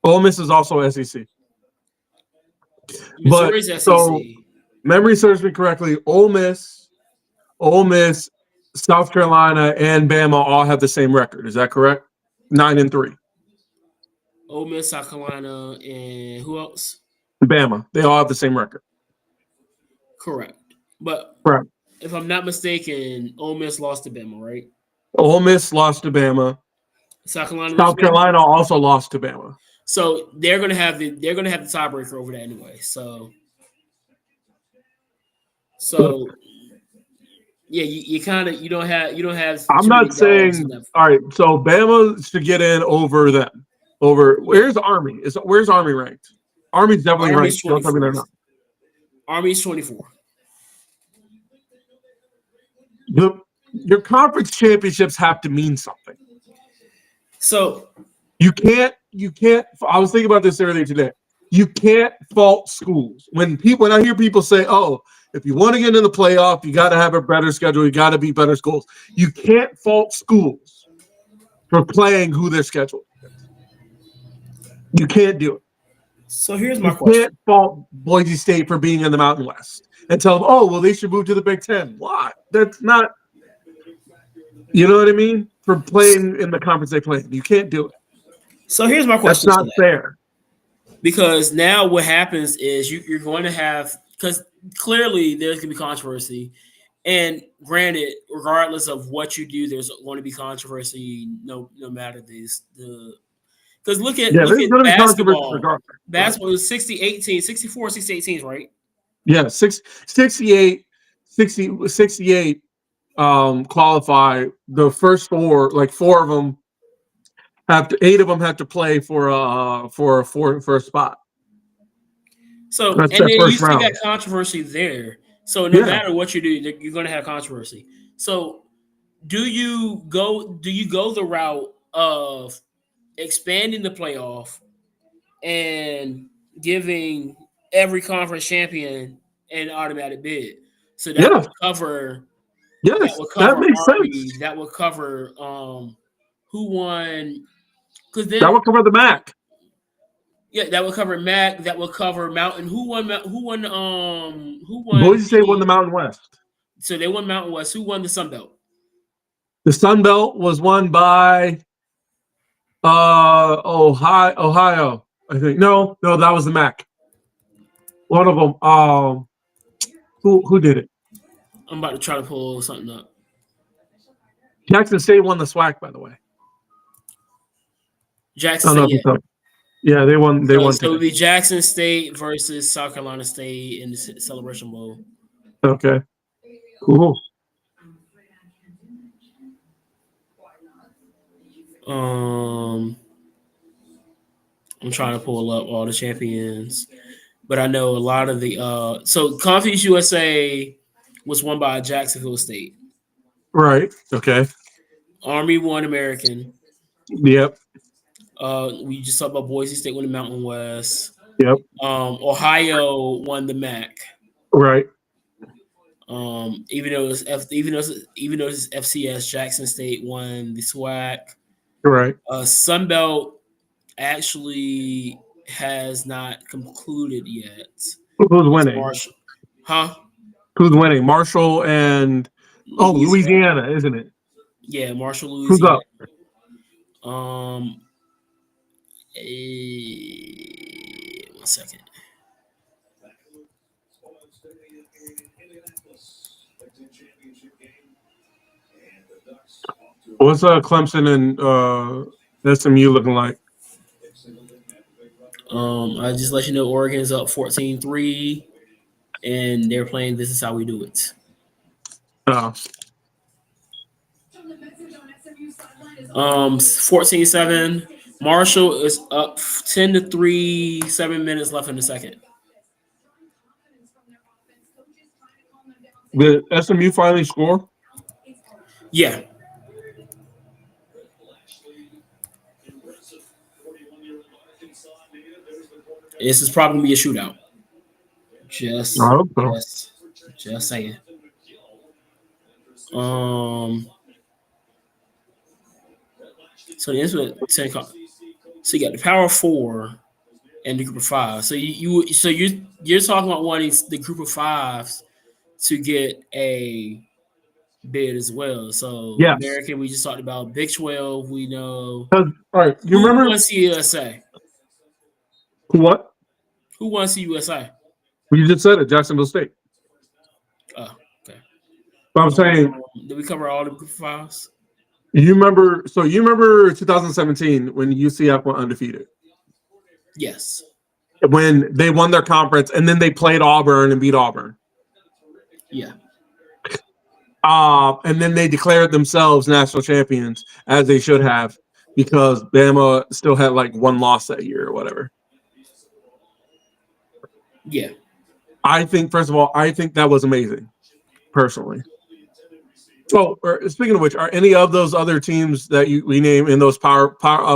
[SPEAKER 1] Ole Miss is also SEC.
[SPEAKER 2] Missouri's SEC.
[SPEAKER 1] So memory serves me correctly. Ole Miss, South Carolina, and Bama all have the same record. Is that correct? 9-3.
[SPEAKER 2] Ole Miss, South Carolina, and who else?
[SPEAKER 1] Bama. They all have the same record.
[SPEAKER 2] Correct. But if I'm not mistaken, Ole Miss lost to Bama, right?
[SPEAKER 1] Ole Miss lost to Bama.
[SPEAKER 2] South
[SPEAKER 1] Carolina also lost to Bama.
[SPEAKER 2] So they're gonna have the tiebreaker over that anyway. So yeah, you don't have.
[SPEAKER 1] I'm not saying all right. So Bama should get in over them. Where's Army? Where's Army ranked? Army's definitely ranked. Don't tell me they're not.
[SPEAKER 2] Army's 24.
[SPEAKER 1] Your conference championships have to mean something.
[SPEAKER 2] So
[SPEAKER 1] you can't. I was thinking about this earlier today. You can't fault schools when I hear people say, "Oh, If you want to get in the playoff, you got to have a better schedule. You got to beat better schools. You can't fault schools for playing who they're scheduled. You can't do it.
[SPEAKER 2] So here's my
[SPEAKER 1] You
[SPEAKER 2] question.
[SPEAKER 1] can't fault Boise State for being in the Mountain West and tell them, oh, well, they should move to the Big Ten. Why? That's not, you know what I mean? For playing in the conference they play in. You can't do it.
[SPEAKER 2] So here's my
[SPEAKER 1] That's
[SPEAKER 2] question.
[SPEAKER 1] not fair.
[SPEAKER 2] Because now what happens is you're going to have, because clearly there's going to be controversy. And granted, regardless of what you do, there's going to be controversy no matter this. Because look at
[SPEAKER 1] There's going to be controversy
[SPEAKER 2] basketball.
[SPEAKER 1] regardless.
[SPEAKER 2] Basketball was 60-18, 64, 60-18, right?
[SPEAKER 1] Yeah, 68 qualify. The first four, like 4 of them have to, 8 of them have to play for a spot.
[SPEAKER 2] So
[SPEAKER 1] That's
[SPEAKER 2] and then
[SPEAKER 1] that
[SPEAKER 2] you
[SPEAKER 1] first
[SPEAKER 2] still
[SPEAKER 1] round.
[SPEAKER 2] got controversy there. So no
[SPEAKER 1] Yeah.
[SPEAKER 2] matter what you do, you're going to have controversy. So do you go the route of expanding the playoff and giving every conference champion an automatic bid? So that
[SPEAKER 1] Yeah.
[SPEAKER 2] would cover.
[SPEAKER 1] Yes, that makes
[SPEAKER 2] Army,
[SPEAKER 1] sense.
[SPEAKER 2] That would cover who won. Because then
[SPEAKER 1] That would cover the MAC.
[SPEAKER 2] yeah, that would cover MAC. That would cover Mountain. Who won?
[SPEAKER 1] Boise State won the Mountain West.
[SPEAKER 2] So they won Mountain West. Who won the Sun Belt?
[SPEAKER 1] The Sun Belt was won by Ohio, I think. No, that was the MAC. One of them. Who did it?
[SPEAKER 2] I'm about to try to pull something up.
[SPEAKER 1] Jackson State won the SWAC, by the way.
[SPEAKER 2] Jackson
[SPEAKER 1] I don't know
[SPEAKER 2] State.
[SPEAKER 1] if you saw. Yeah, they won. They won.
[SPEAKER 2] So it would be Jackson State versus South Carolina State in the Celebration Bowl.
[SPEAKER 1] Okay. Cool.
[SPEAKER 2] I'm trying to pull up all the champions, but I know a lot of the so Conference USA was won by Jacksonville State.
[SPEAKER 1] Right. Okay.
[SPEAKER 2] Army won American.
[SPEAKER 1] Yep.
[SPEAKER 2] We just talked about Boise State won the Mountain West.
[SPEAKER 1] Yep.
[SPEAKER 2] Ohio won the MAC.
[SPEAKER 1] Right.
[SPEAKER 2] Even though it's FCS, Jackson State won the SWAC.
[SPEAKER 1] Right.
[SPEAKER 2] Sun Belt actually has not concluded yet.
[SPEAKER 1] Who's winning?
[SPEAKER 2] Marshall. Huh?
[SPEAKER 1] Who's winning? Marshall and Louisiana, isn't it?
[SPEAKER 2] Yeah, Marshall,
[SPEAKER 1] Who's
[SPEAKER 2] Louisiana.
[SPEAKER 1] up?
[SPEAKER 2] One second.
[SPEAKER 1] What's Clemson and SMU looking like?
[SPEAKER 2] I just let you know Oregon's up 14-3, and they're playing This Is How We Do It.
[SPEAKER 1] Oh.
[SPEAKER 2] 14-7. Marshall is up 10-3, 7 minutes left in the second.
[SPEAKER 1] Did SMU finally score?
[SPEAKER 2] Yeah. This is probably gonna be a shootout. Just saying. So the answer is 10. So you got the Power 4 and the Group of 5. So you're talking about wanting the Group of 5s to get a bid as well. So
[SPEAKER 1] yes.
[SPEAKER 2] American, we just talked about Big 12. We know.
[SPEAKER 1] All right, you
[SPEAKER 2] Who
[SPEAKER 1] remember
[SPEAKER 2] won CUSA?
[SPEAKER 1] what?
[SPEAKER 2] Who won CUSA?
[SPEAKER 1] You just said it, Jacksonville State.
[SPEAKER 2] Oh, okay.
[SPEAKER 1] But I'm saying,
[SPEAKER 2] did we cover all the Group of 5s?
[SPEAKER 1] you remember 2017 when UCF went undefeated?
[SPEAKER 2] Yes.
[SPEAKER 1] When they won their conference and then they played Auburn and beat Auburn.
[SPEAKER 2] Yeah.
[SPEAKER 1] And then they declared themselves national champions, as they should have, because Bama still had like one loss that year or whatever.
[SPEAKER 2] Yeah.
[SPEAKER 1] I think, first of all, that was amazing, personally. So, speaking of which, are any of those other teams that we name in those power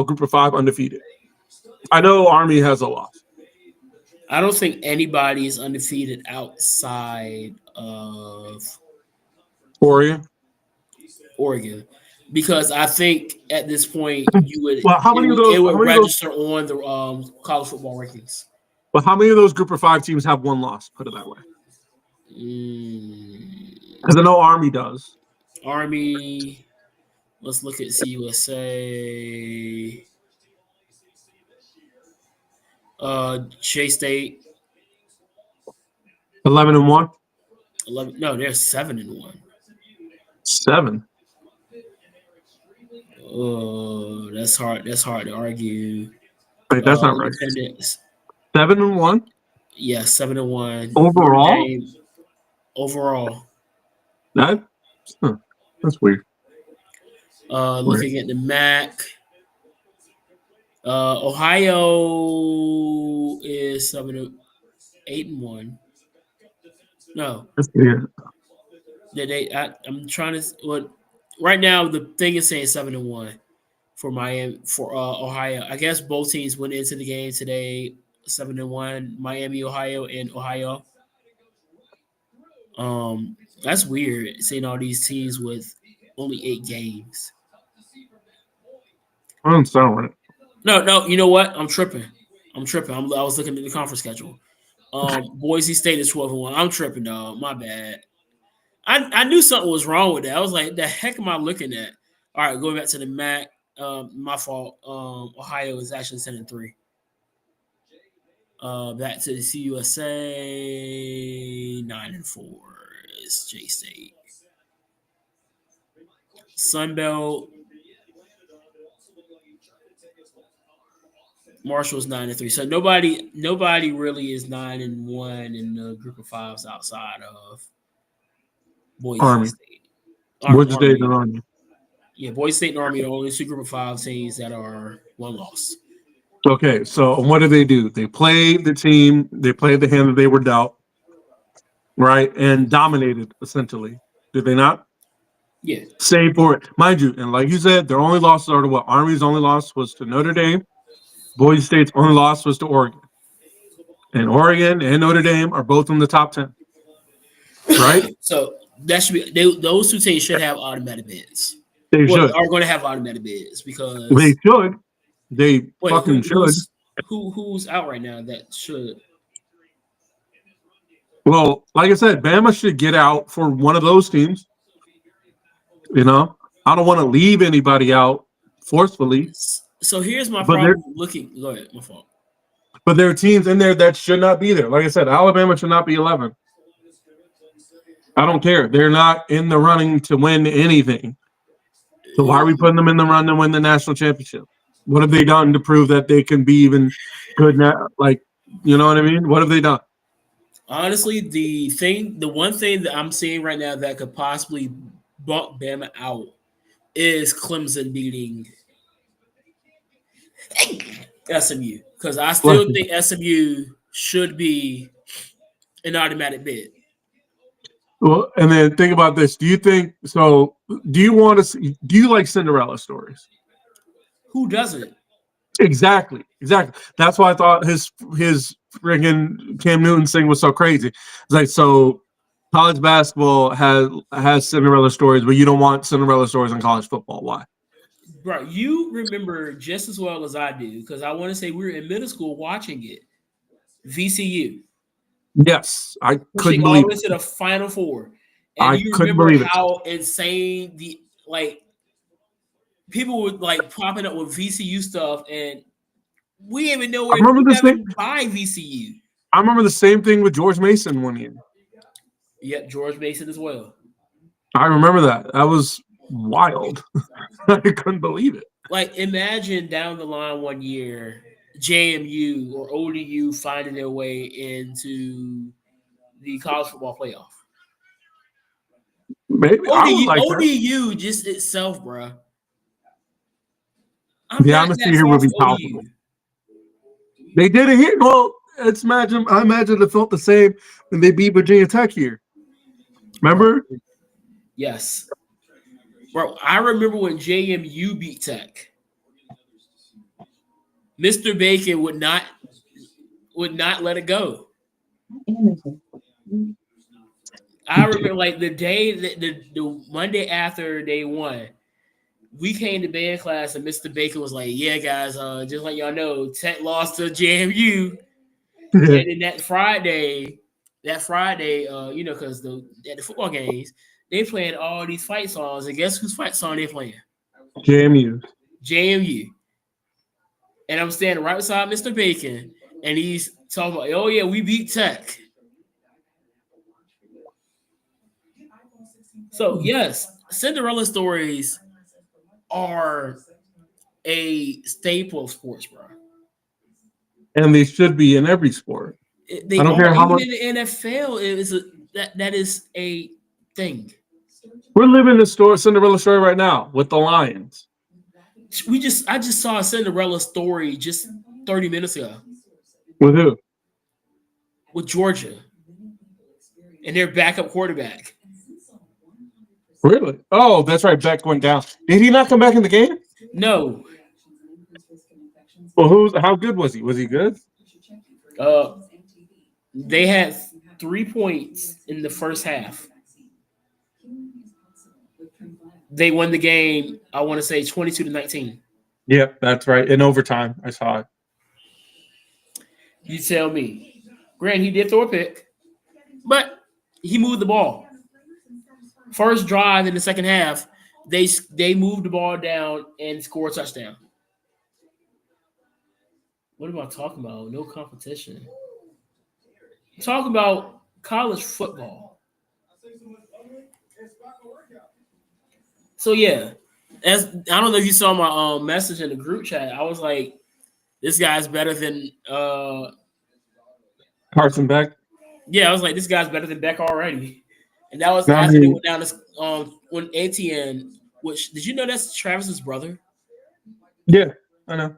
[SPEAKER 1] Group of 5 undefeated? I know Army has a loss.
[SPEAKER 2] I don't think anybody is undefeated outside of
[SPEAKER 1] Oregon.
[SPEAKER 2] Oregon, because I think at this point you would
[SPEAKER 1] Well, how many of those?
[SPEAKER 2] it
[SPEAKER 1] How
[SPEAKER 2] would
[SPEAKER 1] many of those?
[SPEAKER 2] register on the college football rankings.
[SPEAKER 1] Well, how many of those Group of 5 teams have one loss? Put it that way, because I know Army does.
[SPEAKER 2] Army. Let's look at CUSA. J State
[SPEAKER 1] 11-1.
[SPEAKER 2] 11. No, they're 7-1.
[SPEAKER 1] 7.
[SPEAKER 2] Oh, that's hard. That's hard to argue.
[SPEAKER 1] Wait, that's not right.
[SPEAKER 2] Independence.
[SPEAKER 1] 7-1
[SPEAKER 2] Yeah, 7-1
[SPEAKER 1] overall.
[SPEAKER 2] Notre Dame, overall.
[SPEAKER 1] That's weird.
[SPEAKER 2] Looking at the MAC, Ohio is 8-1. No,
[SPEAKER 1] That's weird.
[SPEAKER 2] I'm trying to. What right now the thing is saying 7-1 for Miami for Ohio. I guess both teams went into the game today 7-1. Miami, Ohio, and Ohio. That's weird seeing all these teams with only 8 games.
[SPEAKER 1] I don't sound right.
[SPEAKER 2] No, you know what? I'm tripping. I was looking at the conference schedule. Boise State is 12-1. I'm tripping, dog. My bad. I knew something was wrong with that. I was like, the heck am I looking at? All right, going back to the MAC. My fault. Ohio is actually 10-3. Back to the CUSA 9-4 is J State. Sunbelt. Marshall's 9-3. So nobody really is 9-1 in the Group of 5s outside of Boise
[SPEAKER 1] Army.
[SPEAKER 2] State.
[SPEAKER 1] Boise State and Army.
[SPEAKER 2] Yeah, Boise State and Army are the only 2 Group of 5 teams that are one loss.
[SPEAKER 1] Okay, so what do? They played the team. They played the hand that they were dealt, right, and dominated essentially. Did they not?
[SPEAKER 2] Yeah.
[SPEAKER 1] Save for it, mind you. And like you said, their only losses are to what? Army's only loss was to Notre Dame. Boise State's only loss was to Oregon. And Oregon and Notre Dame are both in the top 10. Right?
[SPEAKER 2] So that should be those 2 teams should have automatic bids.
[SPEAKER 1] They should.
[SPEAKER 2] Are going to have automatic bids because
[SPEAKER 1] they should. They fucking should.
[SPEAKER 2] Who's out right now that should?
[SPEAKER 1] Well, like I said, Bama should get out for one of those teams. You know, I don't want to leave anybody out forcefully.
[SPEAKER 2] So here's my problem looking. Go ahead, my fault.
[SPEAKER 1] But there are teams in there that should not be there. Like I said, Alabama should not be 11. I don't care. They're not in the running to win anything. So why are we putting them in the run to win the national championship? What have they done to prove that they can be even good now? Like, you know what I mean? What have they done?
[SPEAKER 2] Honestly, the one thing that I'm seeing right now that could possibly bump Bama out is Clemson beating SMU, because I still think SMU should be an automatic bid.
[SPEAKER 1] Well, and then think about this. Do you like Cinderella stories?
[SPEAKER 2] Who doesn't?
[SPEAKER 1] Exactly. That's why I thought his friggin' Cam Newton thing was so crazy. It's like, so college basketball has Cinderella stories, but you don't want Cinderella stories in college football. Why?
[SPEAKER 2] Bro, you remember just as well as I do, because I want to say we were in middle school watching it. VCU.
[SPEAKER 1] Yes, I couldn't believe it.
[SPEAKER 2] To the Final Four. And
[SPEAKER 1] I
[SPEAKER 2] you
[SPEAKER 1] couldn't
[SPEAKER 2] remember
[SPEAKER 1] believe it.
[SPEAKER 2] how insane people were popping up with VCU stuff, and we didn't even know where to buy VCU.
[SPEAKER 1] I remember the same thing with George Mason one year.
[SPEAKER 2] Yep, George Mason as well.
[SPEAKER 1] I remember that. That was wild. I couldn't believe it.
[SPEAKER 2] Imagine down the line one year, JMU or ODU finding their way into the college football playoff.
[SPEAKER 1] Maybe
[SPEAKER 2] ODU just itself, bro.
[SPEAKER 1] The honesty here would be palpable. They did it here. Well, I imagine it felt the same when they beat Virginia Tech here. Remember?
[SPEAKER 2] Yes. Bro, I remember when JMU beat Tech. Mr. Bacon would not let it go. I remember like the day that the Monday after day one, we came to band class and Mr. Baker was like, "Yeah, guys, just like y'all know, Tech lost to JMU." And then that Friday, because at the football games, they playing all these fight songs, and guess whose fight song they playing?
[SPEAKER 1] JMU.
[SPEAKER 2] JMU. And I'm standing right beside Mr. Bacon, and he's talking about, "Oh yeah, we beat Tech." So yes, Cinderella stories are a staple of sports, bro.
[SPEAKER 1] And they should be in every sport.
[SPEAKER 2] They
[SPEAKER 1] I don't
[SPEAKER 2] are
[SPEAKER 1] care how
[SPEAKER 2] even
[SPEAKER 1] much
[SPEAKER 2] in the NFL. That is a thing.
[SPEAKER 1] we're living the Cinderella story right now with the Lions.
[SPEAKER 2] I just saw a Cinderella story just 30 minutes ago
[SPEAKER 1] With who?
[SPEAKER 2] with Georgia and their backup quarterback.
[SPEAKER 1] Really? Oh, that's right. Beck went down. Did he not come back in the game?
[SPEAKER 2] No,
[SPEAKER 1] Well, how good was he? Was he good?
[SPEAKER 2] they had 3 points in the first half. They won the game, I want to say 22-19.
[SPEAKER 1] Yep, that's right. In overtime, I saw it.
[SPEAKER 2] You tell me. Grant, he did throw a pick, but he moved the ball. First drive in the second half, they moved the ball down and scored a touchdown. What am I talking about? No competition. I'm talking about college football. So yeah, I don't know if you saw my message in the group chat. I was like, this guy's better than
[SPEAKER 1] Carson Beck.
[SPEAKER 2] Yeah, I was like, this guy's better than Beck already. And that was
[SPEAKER 1] I
[SPEAKER 2] after they
[SPEAKER 1] mean-
[SPEAKER 2] went down this when ATN, which did you know that's Travis's brother?
[SPEAKER 1] Yeah, I know.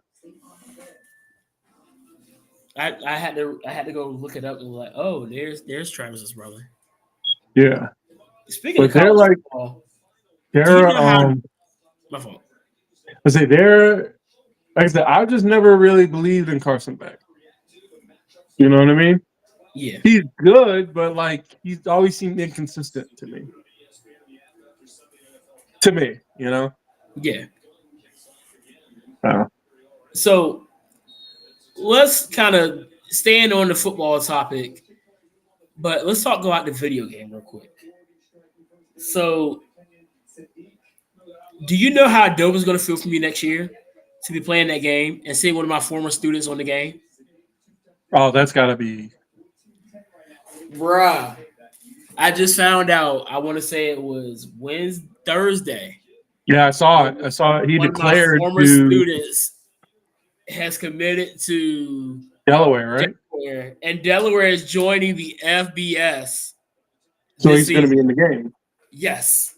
[SPEAKER 2] I had to go look it up and was like, oh, there's Travis's brother.
[SPEAKER 1] Yeah,
[SPEAKER 2] Speaking of
[SPEAKER 1] but they're
[SPEAKER 2] college
[SPEAKER 1] like
[SPEAKER 2] football,
[SPEAKER 1] they're
[SPEAKER 2] do you know how- my fault.
[SPEAKER 1] I say they're like I said. I just never really believed in Carson Beck. You know what I mean?
[SPEAKER 2] Yeah.
[SPEAKER 1] He's good, but like he's always seemed inconsistent to me. You know.
[SPEAKER 2] Yeah.
[SPEAKER 1] Oh.
[SPEAKER 2] So let's kind of stand on the football topic, but let's talk about the video game real quick. So, do you know how dope it's going to feel for me next year to be playing that game and seeing one of my former students on the game?
[SPEAKER 1] Oh, that's got to be.
[SPEAKER 2] Bruh. I just found out, I want to say it was Thursday.
[SPEAKER 1] Yeah, I saw it. He
[SPEAKER 2] One
[SPEAKER 1] declared
[SPEAKER 2] of my former
[SPEAKER 1] to
[SPEAKER 2] students has committed to
[SPEAKER 1] Delaware, right?
[SPEAKER 2] Delaware, and Delaware is joining the FBS.
[SPEAKER 1] So
[SPEAKER 2] this
[SPEAKER 1] he's going to
[SPEAKER 2] season.
[SPEAKER 1] be in the game.
[SPEAKER 2] Yes.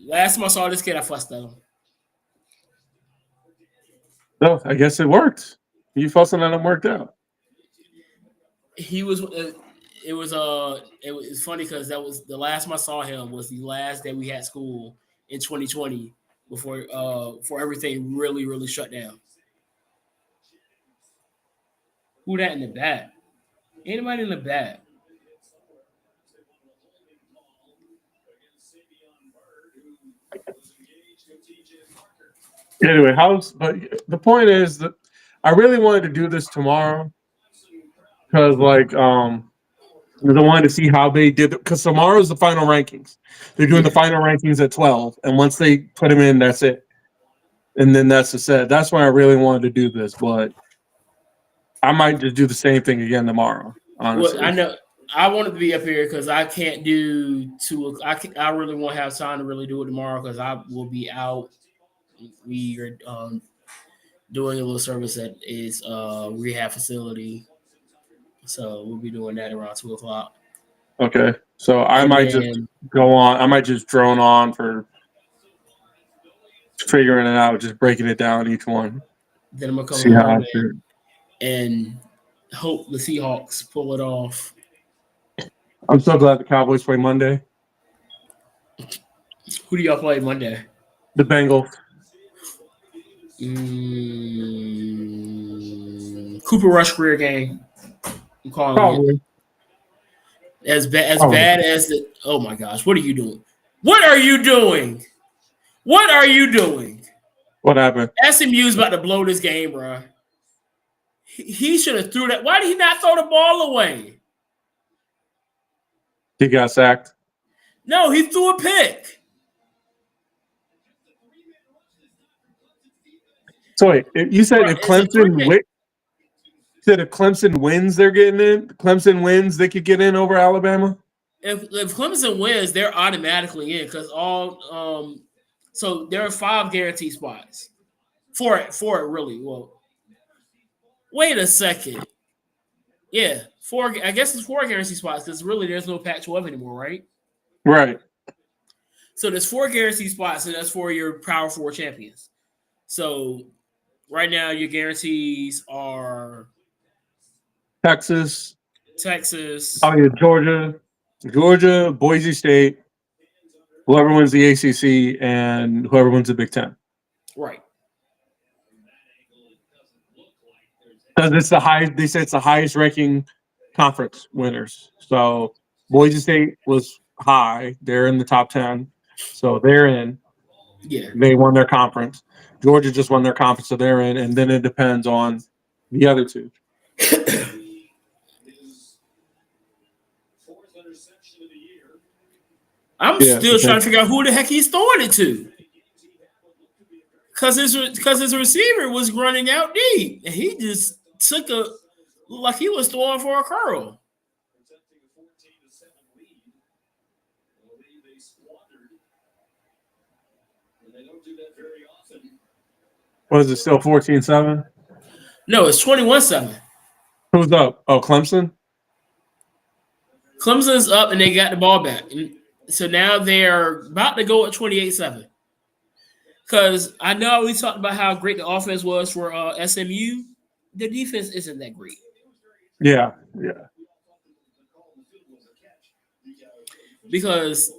[SPEAKER 2] Last time I saw this kid, I fussed at him.
[SPEAKER 1] No, I guess it worked. You fussing at him worked out.
[SPEAKER 2] He was. It was funny because that was the last time I saw him was the last day we had school in 2020 before everything really shut down. Who that in the back? Anybody in the back?
[SPEAKER 1] Anyway, but the point is that I really wanted to do this tomorrow because, like, I wanted to see how they did it because tomorrow is the final rankings. They're doing the final rankings at 12, and once they put them in, that's it. And then that's the set. That's why I really wanted to do this, but I might just do the same thing again tomorrow. Honestly,
[SPEAKER 2] Well, I know I wanted to be up here because I can't do two. I really won't have time to really do it tomorrow because I will be out. We are doing a little service at his rehab facility, so we'll be doing that around 2:00.
[SPEAKER 1] Okay, so I might just go on. I might just drone on for figuring it out, just breaking it down each one.
[SPEAKER 2] Then I'm gonna come
[SPEAKER 1] See how I
[SPEAKER 2] home
[SPEAKER 1] feel.
[SPEAKER 2] and hope the Seahawks pull it off.
[SPEAKER 1] I'm so glad the Cowboys play Monday.
[SPEAKER 2] Who do y'all play Monday?
[SPEAKER 1] The Bengals.
[SPEAKER 2] Cooper Rush career game. I'm calling it. As bad as the. Oh my gosh! What are you doing? What are you doing? What are you doing?
[SPEAKER 1] What happened?
[SPEAKER 2] SMU's about to blow this game, bro. He should have threw that. Why did he not throw the ball away?
[SPEAKER 1] He got sacked.
[SPEAKER 2] No, he threw a pick.
[SPEAKER 1] So wait, you said if Clemson if Clemson wins, they're getting in. Clemson wins, they could get in over Alabama.
[SPEAKER 2] If Clemson wins, they're automatically in because all so there are 5 guaranteed spots. For it really. Well, wait a second. Yeah, 4. I guess it's 4 guaranteed spots because really there's no Pac-12 anymore, right?
[SPEAKER 1] Right.
[SPEAKER 2] So there's 4 guaranteed spots, and that's for your Power 4 champions. So right now your guarantees are
[SPEAKER 1] Texas.
[SPEAKER 2] Texas.
[SPEAKER 1] Oh yeah, Georgia, Boise State, whoever wins the ACC, and whoever wins the Big Ten.
[SPEAKER 2] Right.
[SPEAKER 1] Because it's the highest. They say it's the highest ranking conference winners. So Boise State was high; they're in the top 10, so they're in.
[SPEAKER 2] Yeah.
[SPEAKER 1] They won their conference. Georgia just won their conference, so they're in, and then it depends on the other 2.
[SPEAKER 2] I'm still trying to figure out who the heck he's throwing it to. Because his receiver was running out deep, and he just took like he was throwing for a curl.
[SPEAKER 1] Was it still 14-7?
[SPEAKER 2] No, it's 21-7.
[SPEAKER 1] Who's up? Oh, Clemson?
[SPEAKER 2] Clemson's up, and they got the ball back. And so now they're about to go at 28-7. Because I know we talked about how great the offense was for SMU. The defense isn't that great.
[SPEAKER 1] Yeah.
[SPEAKER 2] Because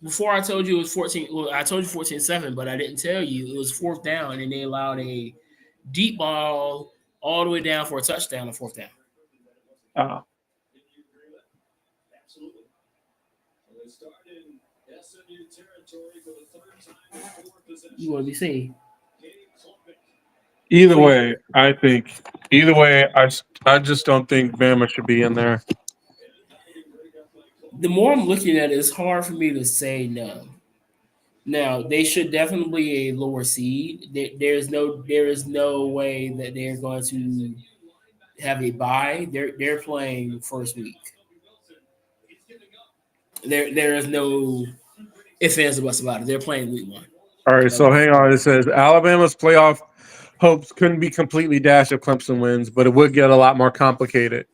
[SPEAKER 2] before I told you it was 14, well, I told you 14-7, but I didn't tell you it was 4th down, and they allowed a deep ball all the way down for a touchdown on 4th down. You want to be seen.
[SPEAKER 1] Either way, I just don't think Bama should be in there.
[SPEAKER 2] The more I'm looking at it, it's hard for me to say no. Now, they should definitely be a lower seed. There is no way that they're going to have a bye. They're playing first week. There is no ifs, ands, or buts about it. They're playing week 1.
[SPEAKER 1] All right, so hang on. It says Alabama's playoff hopes couldn't be completely dashed if Clemson wins, but it would get a lot more complicated.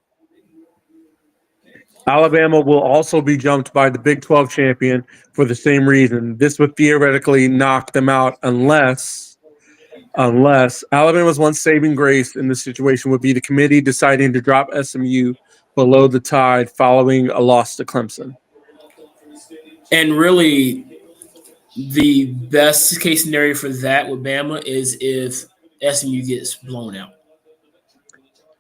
[SPEAKER 1] Alabama will also be jumped by the Big 12 champion for the same reason. This would theoretically knock them out unless Alabama's one saving grace in this situation would be the committee deciding to drop SMU below the Tide following a loss to Clemson.
[SPEAKER 2] And really, the best case scenario for that with Bama is if SMU gets blown out.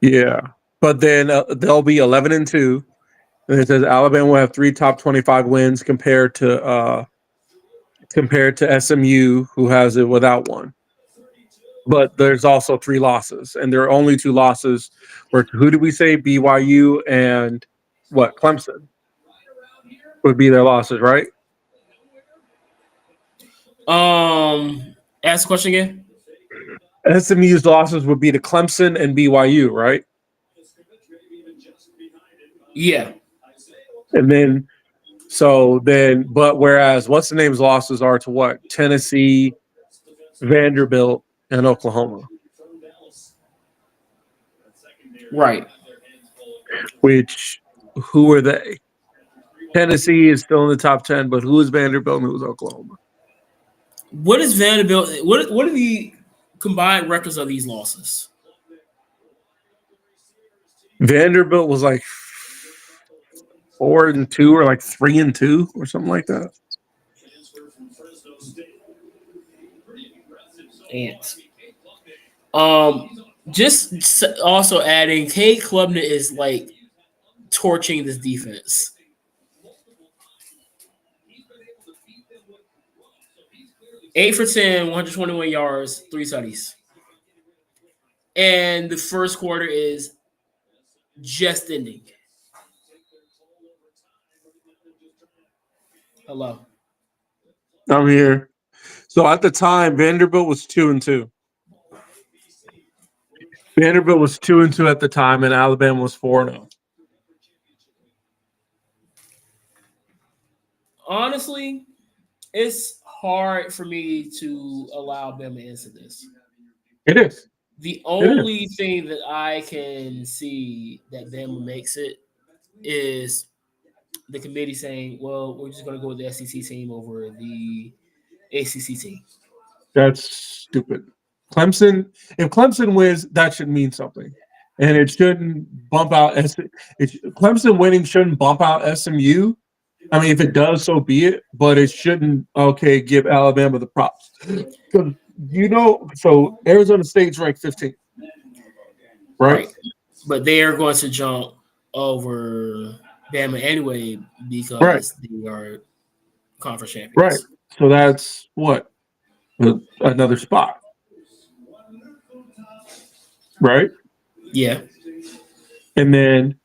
[SPEAKER 1] Yeah, but then they'll be 11-2. And it says Alabama will have 3 top 25 wins compared to SMU, who has it without one. But there's also 3 losses, and there are only 2 losses. Who did we say? BYU and what? Clemson would be their losses, right?
[SPEAKER 2] Ask the question again.
[SPEAKER 1] SMU's losses would be to Clemson and BYU, right?
[SPEAKER 2] Yeah.
[SPEAKER 1] And then, but whereas what's the name's losses are to what? Tennessee, Vanderbilt, and Oklahoma.
[SPEAKER 2] Right.
[SPEAKER 1] Which, who are they? Tennessee is still in the top 10, but who is Vanderbilt and who is Oklahoma?
[SPEAKER 2] What is Vanderbilt? What are the combined records of these losses?
[SPEAKER 1] Vanderbilt was like 4-2 or like 3-2 or something like that.
[SPEAKER 2] Just also adding, Cade Klubnik is like torching this defense. 8 for 10, 121 yards, 3 tutties. And the first quarter is just ending. Hello.
[SPEAKER 1] I'm here. So at the time, Vanderbilt was 2-2. Vanderbilt was 2-2 at the time, and Alabama was 4-0.
[SPEAKER 2] Honestly, it's hard for me to allow Bama into this.
[SPEAKER 1] It is.
[SPEAKER 2] The only thing that I can see that Bama makes it is the committee saying, well, we're just going to go with the SEC team over the ACC team.
[SPEAKER 1] That's stupid. Clemson, if Clemson wins, that should mean something. And it shouldn't bump out. Clemson winning shouldn't bump out SMU. I mean, if it does, so be it. But it shouldn't, give Alabama the props. Because, so Arizona State's ranked 15th. Right?
[SPEAKER 2] But they are going to jump over Bama anyway because they are conference champions.
[SPEAKER 1] Right. So that's what? Another spot. Right?
[SPEAKER 2] Yeah.
[SPEAKER 1] And then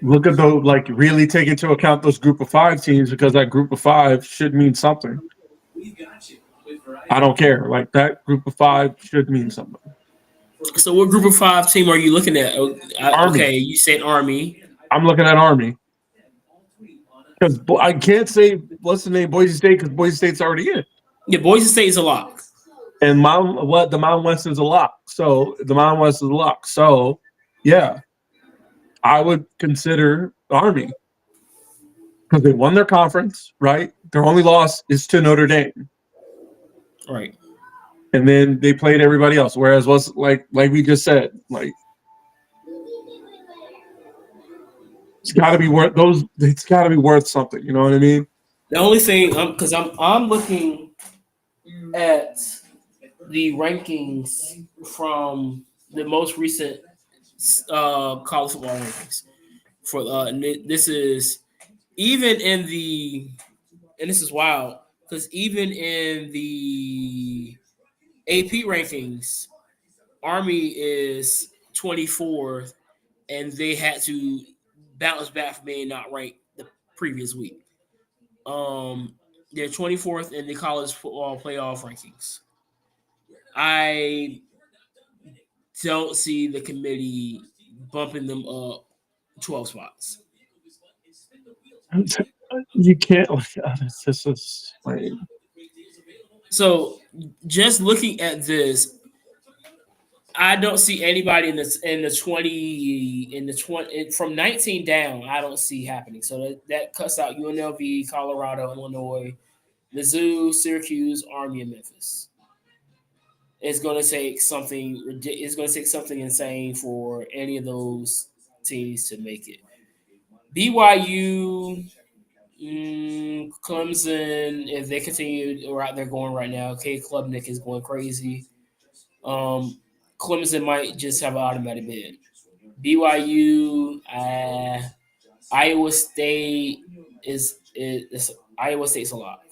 [SPEAKER 1] look at those, really take into account those group of 5 teams, because that group of 5 should mean something. I don't care. That group of 5 should mean something.
[SPEAKER 2] So what group of 5 team are you looking at?
[SPEAKER 1] Army.
[SPEAKER 2] Okay, you said Army.
[SPEAKER 1] I'm looking at Army. Because I can't say, what's the name, Boise State, because Boise State's already in.
[SPEAKER 2] Yeah, Boise State is a lock.
[SPEAKER 1] And the Mountain West is a lock. So the Mountain West is a lock. So, yeah, I would consider Army. Because they won their conference, right? Their only loss is to Notre Dame.
[SPEAKER 2] Right.
[SPEAKER 1] And then they played everybody else. Whereas, like we just said, it's got to be worth those. It's got to be worth something. You know what I mean?
[SPEAKER 2] The only thing, because I'm looking at the rankings from the most recent college football rankings. For this is even in the, and this is wild because even in the AP rankings, Army is 24th, and they had to bounce back from being not ranked the previous week. They're 24th in the college football playoff rankings. I don't see the committee bumping them up 12 spots.
[SPEAKER 1] You can't. This is
[SPEAKER 2] So, just looking at this, I don't see anybody in the 20 from 19 down. I don't see happening. So that cuts out UNLV, Colorado, Illinois, Mizzou, Syracuse, Army, and Memphis. It's going to take something. It's going to take something insane for any of those teams to make it. BYU, Clemson, if they continue right they're going right now, K. Klubnik is going crazy. Clemson might just have an automatic bid. BYU, Iowa State is Iowa State's a lock.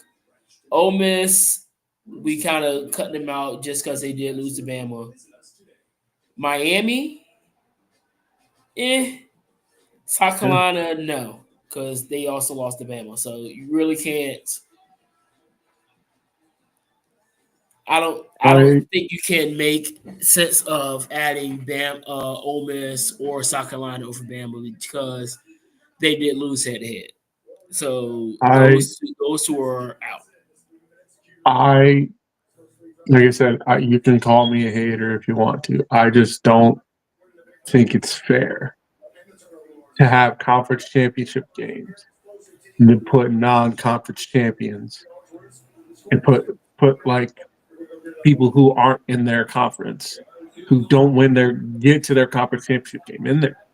[SPEAKER 2] Ole Miss, we kind of cut them out just because they did lose to Bama. Miami, South Carolina, no, because they also lost to Bama. So you really can't. I don't think you can make sense of adding Ole Miss or South Carolina over Bama because they did lose head to head. So those two are out.
[SPEAKER 1] Like I said, you can call me a hater if you want to. I just don't think it's fair to have conference championship games and then put non-conference champions and put people who aren't in their conference, who don't get to their conference championship game in there.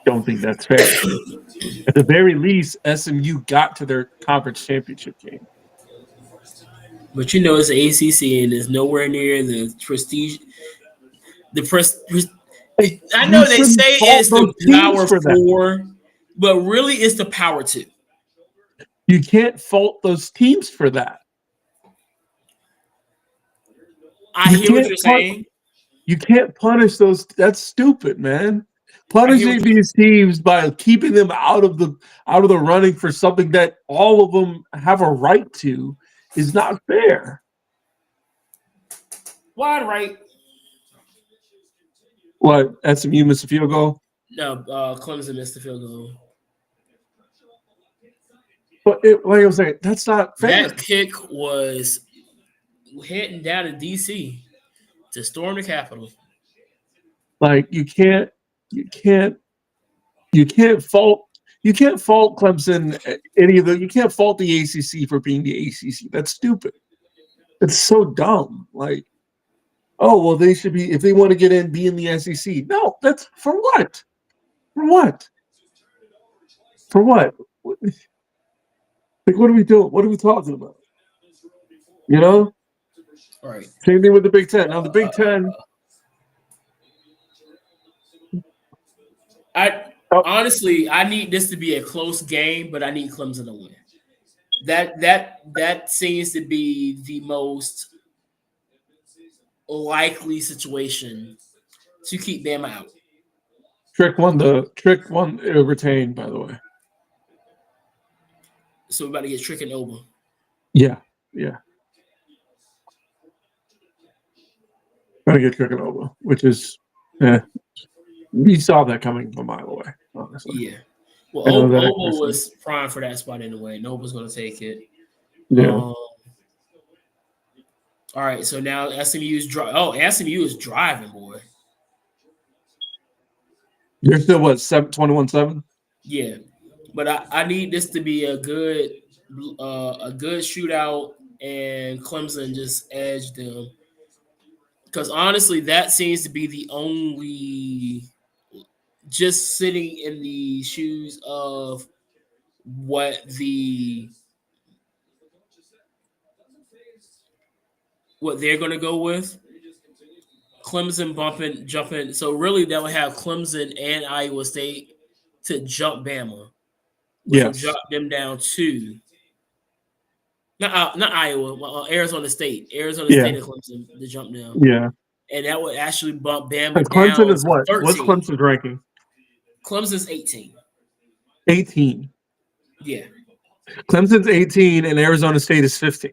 [SPEAKER 1] Don't think that's fair. At the very least, SMU got to their conference championship game.
[SPEAKER 2] But it's the ACC and it's nowhere near the prestige. I know they say it's the Power 4, but really it's the Power 2.
[SPEAKER 1] You can't fault those teams for that.
[SPEAKER 2] I
[SPEAKER 1] You
[SPEAKER 2] hear what
[SPEAKER 1] can't
[SPEAKER 2] you're
[SPEAKER 1] pun-
[SPEAKER 2] saying.
[SPEAKER 1] you can't punish those. That's stupid, man.
[SPEAKER 2] I hear
[SPEAKER 1] Punishing
[SPEAKER 2] what you
[SPEAKER 1] these teams by keeping them out of the running for something that all of them have a right to is not fair.
[SPEAKER 2] wide right.
[SPEAKER 1] What, SMU missed a field goal?
[SPEAKER 2] No, Clemson missed the field goal.
[SPEAKER 1] But like I was saying, that's not fair.
[SPEAKER 2] That kick was heading down to DC to storm the Capitol.
[SPEAKER 1] Like you can't fault Clemson any of the you can't fault the ACC for being the ACC. That's stupid. It's so dumb. Like, oh well, they should be if they want to get in, be in the SEC. No, that's for what? For what? For what? Like, what are we doing? What are we talking about? You know?
[SPEAKER 2] All right.
[SPEAKER 1] Same thing with the Big Ten. Now the Big Ten.
[SPEAKER 2] Honestly, I need this to be a close game, but I need Clemson to win. That seems to be the most likely situation to keep them out.
[SPEAKER 1] Trick won retained, by the way.
[SPEAKER 2] So we're about to get Trick and over.
[SPEAKER 1] Yeah. Gotta get Trick and over, which is we saw that coming a mile away, honestly.
[SPEAKER 2] Yeah. Well, Oba was prime for that spot anyway. Nova's going to take it.
[SPEAKER 1] Yeah.
[SPEAKER 2] All right. So now SMU is SMU is driving, boy.
[SPEAKER 1] You're still what 21-7?
[SPEAKER 2] Yeah, but I need this to be a good shootout, and Clemson just edged them. Because honestly, that seems to be the only just sitting in the shoes of what they're going to go with. Clemson jumping. So really, that would have Clemson and Iowa State to jump Bama, which will drop them down to not Iowa, Arizona State. State and Clemson to jump down.
[SPEAKER 1] Yeah.
[SPEAKER 2] And that would actually bump Bama
[SPEAKER 1] and Clemson
[SPEAKER 2] down
[SPEAKER 1] is what?
[SPEAKER 2] 13.
[SPEAKER 1] What's Clemson's ranking?
[SPEAKER 2] Clemson's 18.
[SPEAKER 1] 18.
[SPEAKER 2] Yeah.
[SPEAKER 1] Clemson's 18 and Arizona State is 15.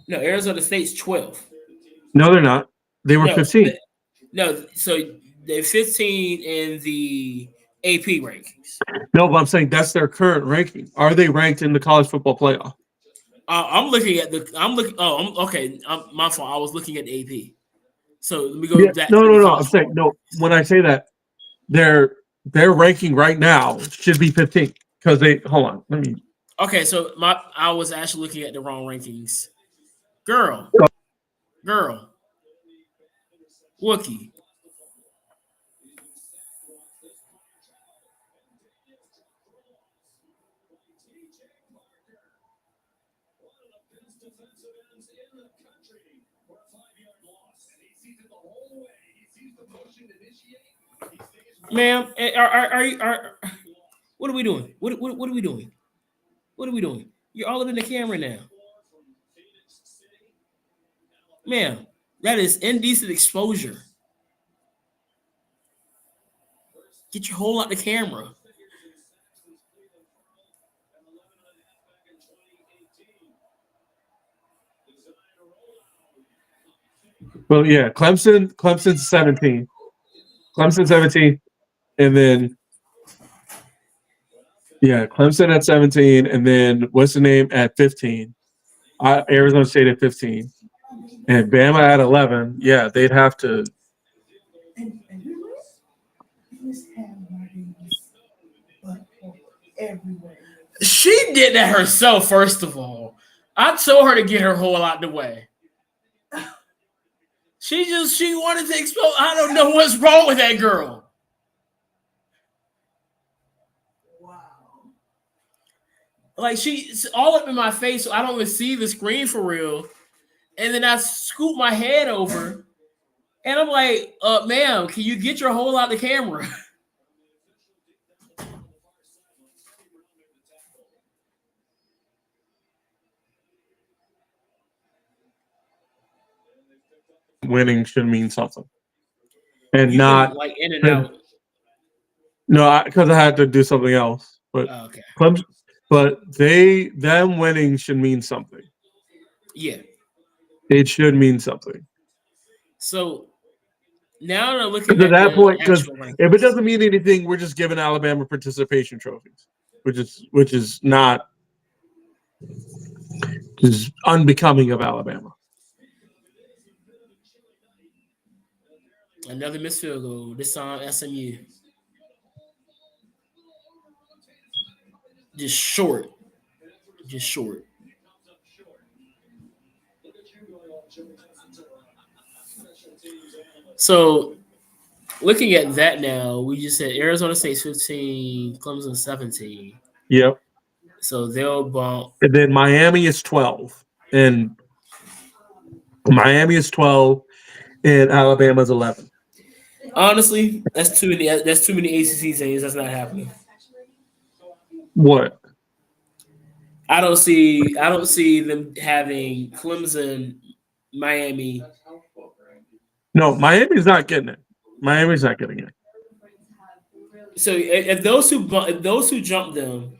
[SPEAKER 2] No, Arizona State's 12.
[SPEAKER 1] No, they're not. They were 15.
[SPEAKER 2] So they're 15 in the AP rankings.
[SPEAKER 1] No, but I'm saying that's their current ranking. Are they ranked in the college football playoff?
[SPEAKER 2] I'm looking at okay. My fault. I was looking at the AP. So let me go back.
[SPEAKER 1] No. I'm saying no. When I say that, their ranking right now should be 15 because they hold on. Let me.
[SPEAKER 2] Okay, so I was actually looking at the wrong rankings. Girl, Wookie. Ma'am, are what are we doing? What are we doing? What are we doing? You're all up in the camera now. Ma'am, that is indecent exposure. Get your hole out the camera.
[SPEAKER 1] Well, yeah, Clemson's 17. Clemson 17, and then Clemson at 17, and then what's the name at 15? Arizona State at 15, and Bama at 11. Yeah, they'd have to.
[SPEAKER 2] She did that herself. First of all, I told her to get her hole out the way. She wanted to expose. I don't know what's wrong with that girl. Wow. Like she's all up in my face, so I don't even see the screen for real. And then I scoop my head over, and I'm like, ma'am, can you get your hole out the camera?
[SPEAKER 1] winning should mean something, and
[SPEAKER 2] You
[SPEAKER 1] not
[SPEAKER 2] been, like in and out.
[SPEAKER 1] no, because I had to do something else. But
[SPEAKER 2] Oh, okay.
[SPEAKER 1] Clemson, them winning should mean something.
[SPEAKER 2] Yeah.
[SPEAKER 1] It should mean something.
[SPEAKER 2] So now they're looking
[SPEAKER 1] To
[SPEAKER 2] at
[SPEAKER 1] that
[SPEAKER 2] the
[SPEAKER 1] point, because
[SPEAKER 2] actual
[SPEAKER 1] if it
[SPEAKER 2] rankings.
[SPEAKER 1] doesn't mean anything, we're just giving Alabama participation trophies, which is not is unbecoming of Alabama.
[SPEAKER 2] Another missed field goal. This time SMU. Just short. Just short. So looking at that now, we just said Arizona State's 15, Clemson 17.
[SPEAKER 1] Yep.
[SPEAKER 2] So they'll bump.
[SPEAKER 1] And then Miami is 12, and Alabama's 11.
[SPEAKER 2] Honestly, that's too many. That's too many ACC teams. That's not happening.
[SPEAKER 1] What?
[SPEAKER 2] I don't see them having Clemson, Miami.
[SPEAKER 1] No, Miami's not getting it. Miami's not getting it.
[SPEAKER 2] So if those who jump them,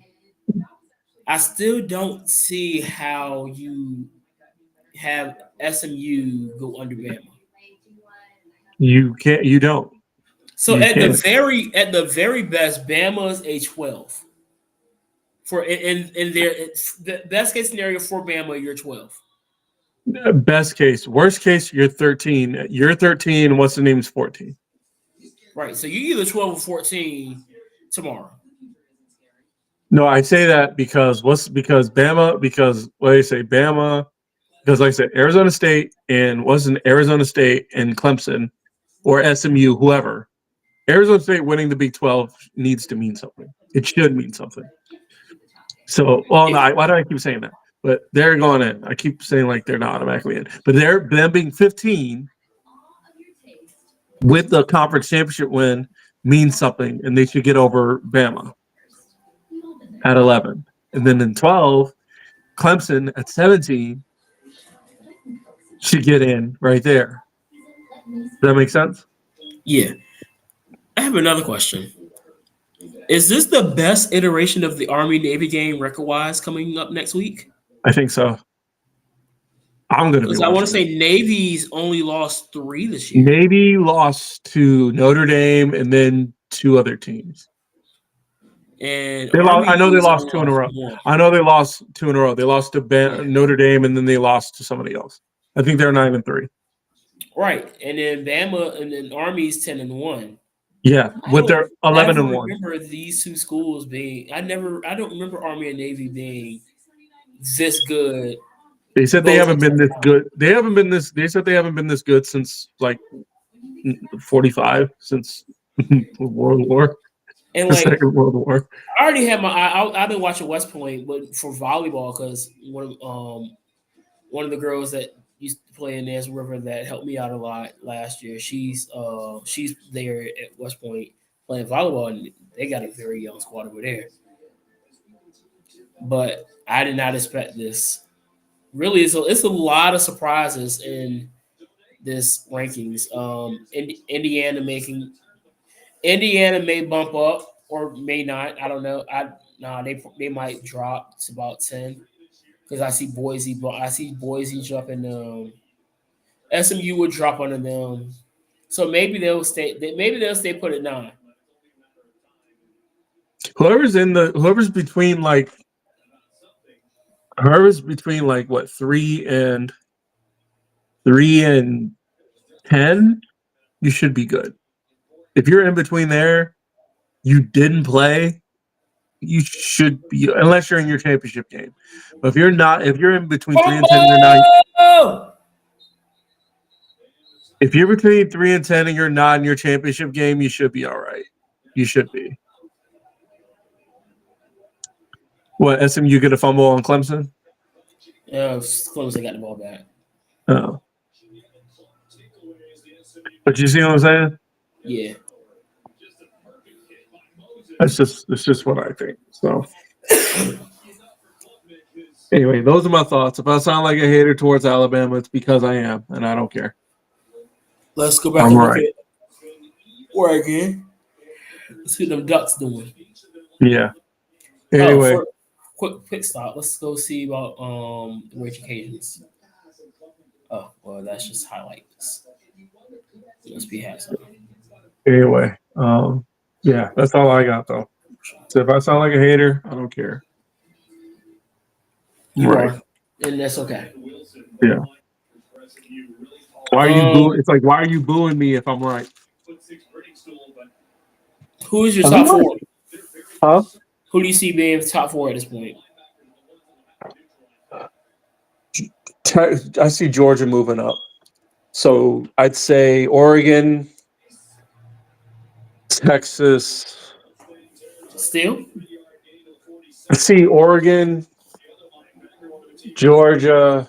[SPEAKER 2] I still don't see how you have SMU go under Bama.
[SPEAKER 1] You can't. You don't.
[SPEAKER 2] So
[SPEAKER 1] You
[SPEAKER 2] at
[SPEAKER 1] can't.
[SPEAKER 2] the very best, Bama's a 12. For in their the best case scenario for Bama, you're 12.
[SPEAKER 1] Best case. Worst case, you're 13. You're 13. What's the name's 14?
[SPEAKER 2] Right. So you either 12 or 14 tomorrow.
[SPEAKER 1] No, I say that because Bama, because what they say, Bama, because like I said, Arizona State and Arizona State and Clemson or SMU, whoever, Arizona State winning the Big 12 needs to mean something. It should mean something. So, well, no, why do I keep saying that? But they're going in. I keep saying like they're not automatically in. But them being 15 with the conference championship win means something, and they should get over Bama at 11. And then in 12, Clemson at 17 should get in right there. Does that make sense?
[SPEAKER 2] Yeah. I have another question. Is this the best iteration of the Army-Navy game record-wise coming up next week?
[SPEAKER 1] I think so. I'm going to be
[SPEAKER 2] Because I want to
[SPEAKER 1] watching
[SPEAKER 2] say Navy's only lost 3 this
[SPEAKER 1] it.
[SPEAKER 2] year.
[SPEAKER 1] Navy lost to Notre Dame and then 2 other teams.
[SPEAKER 2] And
[SPEAKER 1] I know they
[SPEAKER 2] Army's
[SPEAKER 1] lost
[SPEAKER 2] only
[SPEAKER 1] 2 in a row.
[SPEAKER 2] 1.
[SPEAKER 1] I know they lost 2 in a row. They lost to Notre Dame and then they lost to somebody else. I think they're 9-3.
[SPEAKER 2] Right. And then Bama and then Army's 10-1.
[SPEAKER 1] Yeah, with their 11-1.
[SPEAKER 2] I remember these two schools being. I don't remember Army and Navy being this good.
[SPEAKER 1] They said they haven't been this good. They said they haven't been this good since like 45, since World War.
[SPEAKER 2] And
[SPEAKER 1] The
[SPEAKER 2] like
[SPEAKER 1] Second World War.
[SPEAKER 2] I already had I've been watching West Point, but for volleyball because one of the girls that used to play in Nance River that helped me out a lot last year. She's there at West Point playing volleyball, and they got a very young squad over there. But I did not expect this. Really, it's a lot of surprises in this rankings. Indiana may bump up or may not. I don't know. They might drop to about 10. Because I see Boise dropping. SMU would drop under them, so maybe they'll stay. Maybe they'll stay put at 9.
[SPEAKER 1] Whoever's between like what 3 and 10, you should be good. If you're in between there, you didn't play. You should be, unless you're in your championship game. But if you're not, if you're in between 3 and 10 and you're not, if you're between 3 and 10 and you're not in your championship game, you should be all right. You should be. What, SMU get a fumble on Clemson?
[SPEAKER 2] Clemson got the ball back.
[SPEAKER 1] Oh. But you see what I'm saying?
[SPEAKER 2] Yeah.
[SPEAKER 1] It's just what I think. So anyway, those are my thoughts. If I sound like a hater towards Alabama, it's because I am, and I don't care.
[SPEAKER 2] Let's go back
[SPEAKER 1] I'm
[SPEAKER 2] and look
[SPEAKER 1] right.
[SPEAKER 2] at Oregon. Let's see what them Ducks doing.
[SPEAKER 1] Yeah.
[SPEAKER 2] Oh,
[SPEAKER 1] Anyway,
[SPEAKER 2] for quick stop. Let's go see about the rich occasions. Oh, well, that's just highlights. Must be had some.
[SPEAKER 1] anyway. Yeah, that's all I got though. So if I sound like a hater, I don't care. I'm
[SPEAKER 2] You
[SPEAKER 1] right.
[SPEAKER 2] are, and that's okay.
[SPEAKER 1] Yeah. Why are you
[SPEAKER 2] Um,
[SPEAKER 1] booing? It's like, why are you booing me if I'm right?
[SPEAKER 2] who is your
[SPEAKER 1] I'm
[SPEAKER 2] top
[SPEAKER 1] right.
[SPEAKER 2] four?
[SPEAKER 1] Huh?
[SPEAKER 2] Who do you see being top four at this point?
[SPEAKER 1] I see Georgia moving up. So I'd say Oregon, Texas.
[SPEAKER 2] Still,
[SPEAKER 1] I see Oregon, Georgia,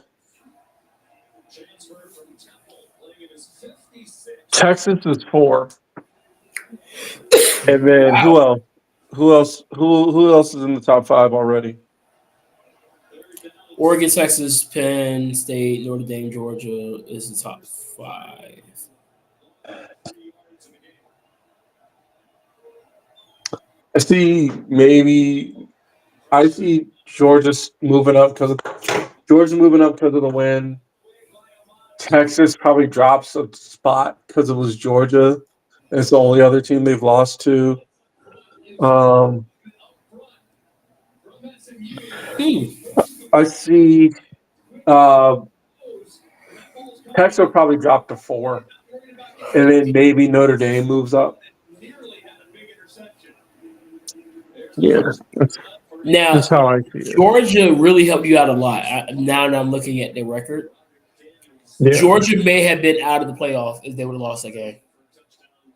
[SPEAKER 1] Texas is 4, and then
[SPEAKER 2] wow.
[SPEAKER 1] who else? Who else? Who else is in the top 5 already?
[SPEAKER 2] Oregon, Texas, Penn State, Notre Dame, Georgia is the top five.
[SPEAKER 1] I see maybe I see Georgia's moving up because of the win. Texas probably drops a spot because it was Georgia. It's the only other team they've lost to.
[SPEAKER 2] Hmm.
[SPEAKER 1] I see uh, Texas will probably drop to 4, and then maybe Notre Dame moves up. Yeah,
[SPEAKER 2] Now,
[SPEAKER 1] that's how I see it.
[SPEAKER 2] Georgia really helped you out a lot. Now that I'm looking at their record,
[SPEAKER 1] Yeah.
[SPEAKER 2] Georgia may have been out of the playoff if they would have lost that game,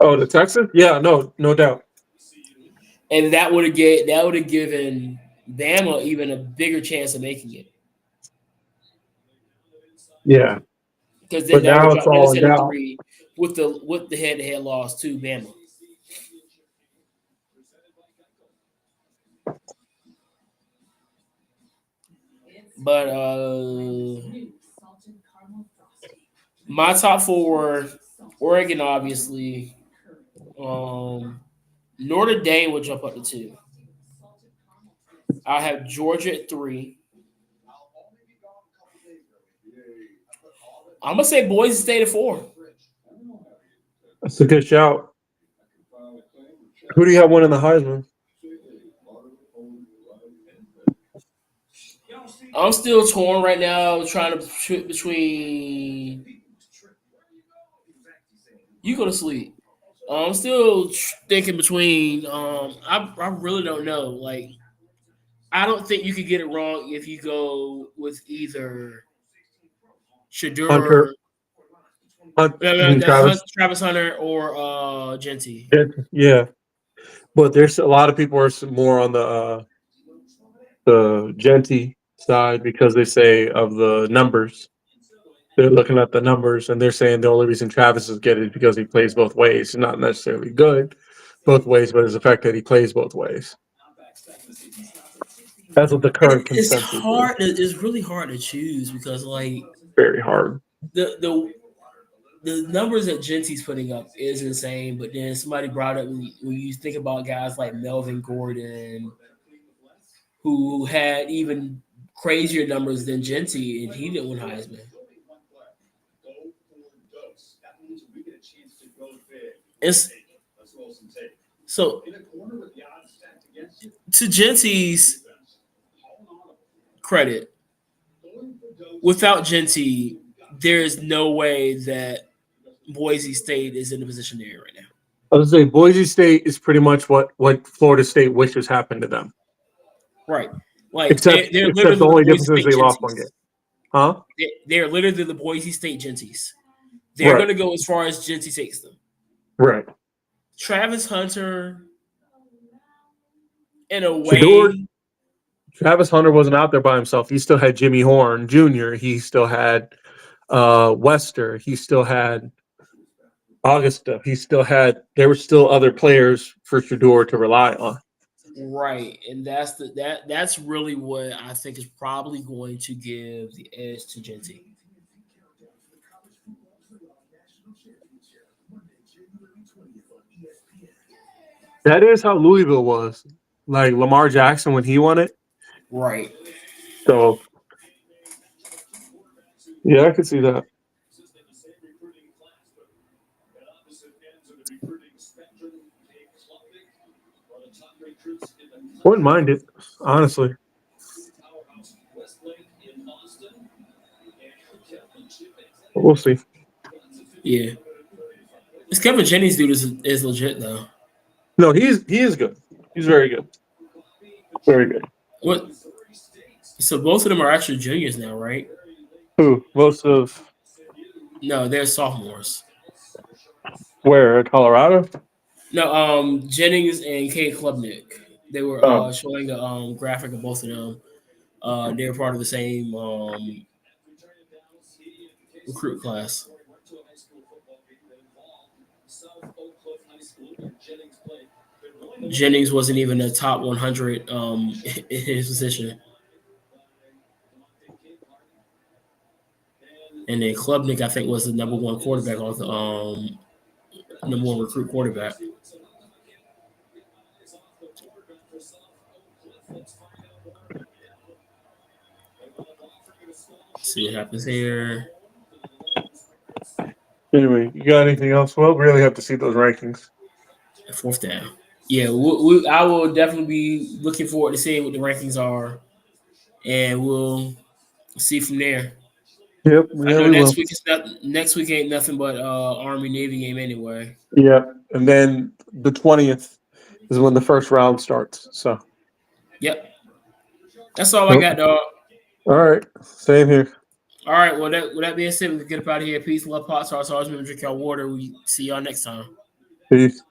[SPEAKER 1] Oh, the Texans? Yeah, no doubt.
[SPEAKER 2] and that would have given Bama even a bigger chance of making it
[SPEAKER 1] Yeah,
[SPEAKER 2] because then
[SPEAKER 1] but
[SPEAKER 2] that would
[SPEAKER 1] now it's
[SPEAKER 2] drop them
[SPEAKER 1] all in
[SPEAKER 2] to
[SPEAKER 1] doubt.
[SPEAKER 2] 3 with the head to head loss to Bama. But my top four, Oregon obviously. Notre Dame will jump up to 2. I have Georgia at 3. I'm gonna say Boise State at 4.
[SPEAKER 1] That's a good shout. Who do you have winning the Heisman?
[SPEAKER 2] I'm still torn right now, trying to shoot between. You go to sleep. I'm still thinking between. I really don't know. Like, I don't think you could get it wrong if you go with either
[SPEAKER 1] Hunter,
[SPEAKER 2] Shadur,
[SPEAKER 1] Travis.
[SPEAKER 2] Travis Hunter, or Genty.
[SPEAKER 1] Yeah, but there's a lot of people are more on the Genty side because they say of the numbers. They're looking at the numbers and they're saying the only reason Travis is getting it because he plays both ways. He's not necessarily good both ways, but it's the fact that he plays both ways. That's what the current
[SPEAKER 2] It's
[SPEAKER 1] consensus is.
[SPEAKER 2] hard. It's really hard to choose because like
[SPEAKER 1] Very hard.
[SPEAKER 2] the numbers that Genty's putting up is insane. But then somebody brought up when you think about guys like Melvin Gordon, who had even crazier numbers than Genty, and he didn't win Heisman. It's so to Genty's credit, without Genty, there is no way that Boise State is in the position they're in right now.
[SPEAKER 1] I would say Boise State is pretty much what Florida State wishes happened to them.
[SPEAKER 2] Right. Like
[SPEAKER 1] Except
[SPEAKER 2] they're
[SPEAKER 1] the
[SPEAKER 2] literally the
[SPEAKER 1] only
[SPEAKER 2] Boise
[SPEAKER 1] difference is
[SPEAKER 2] State
[SPEAKER 1] they lost one game.
[SPEAKER 2] Genties.
[SPEAKER 1] Huh?
[SPEAKER 2] They're literally the Boise State Genties. They're
[SPEAKER 1] Right.
[SPEAKER 2] going to go as far as Genty takes them.
[SPEAKER 1] Right.
[SPEAKER 2] Travis Hunter, in a
[SPEAKER 1] Shador,
[SPEAKER 2] way,
[SPEAKER 1] Travis Hunter wasn't out there by himself. He still had Jimmy Horn Jr. He still had Wester. He still had Augusta. There were still other players for Shador to rely on.
[SPEAKER 2] right, and that's really what I think is probably going to give the edge to Genty.
[SPEAKER 1] That is how Louisville was. Like Lamar Jackson when he won it.
[SPEAKER 2] Right.
[SPEAKER 1] So yeah, I could see that. Wouldn't mind it, honestly. But we'll see.
[SPEAKER 2] Yeah. This Kevin Jennings dude is legit though.
[SPEAKER 1] No, he is good. He's very good. Very good.
[SPEAKER 2] What? So both of them are actually juniors now, right?
[SPEAKER 1] Who? Most of
[SPEAKER 2] No, they're sophomores.
[SPEAKER 1] where? Colorado?
[SPEAKER 2] No, Jennings and Kate Klubnik. They were
[SPEAKER 1] Oh.
[SPEAKER 2] showing a graphic of both of them. They're part of the same recruit class. Jennings wasn't even a top 100 in his position. And then Klubnik, I think, was the number one quarterback on the number one recruit quarterback. See what happens here.
[SPEAKER 1] Anyway, you got anything else? Well, we really have to see those rankings.
[SPEAKER 2] Fourth down. Yeah, I will definitely be looking forward to seeing what the rankings are, and we'll see from there.
[SPEAKER 1] Yep.
[SPEAKER 2] I
[SPEAKER 1] Yeah,
[SPEAKER 2] know
[SPEAKER 1] we will.
[SPEAKER 2] next week ain't nothing but Army Navy game anyway.
[SPEAKER 1] Yep. And then the 20th is when the first round starts. So.
[SPEAKER 2] Yep. That's all I got, dog.
[SPEAKER 1] All right. Same here.
[SPEAKER 2] All right. Well, with that being said, we can get up out of here. Peace, love, pot stars. Always remember to drink your water. We see y'all next time.
[SPEAKER 1] Peace.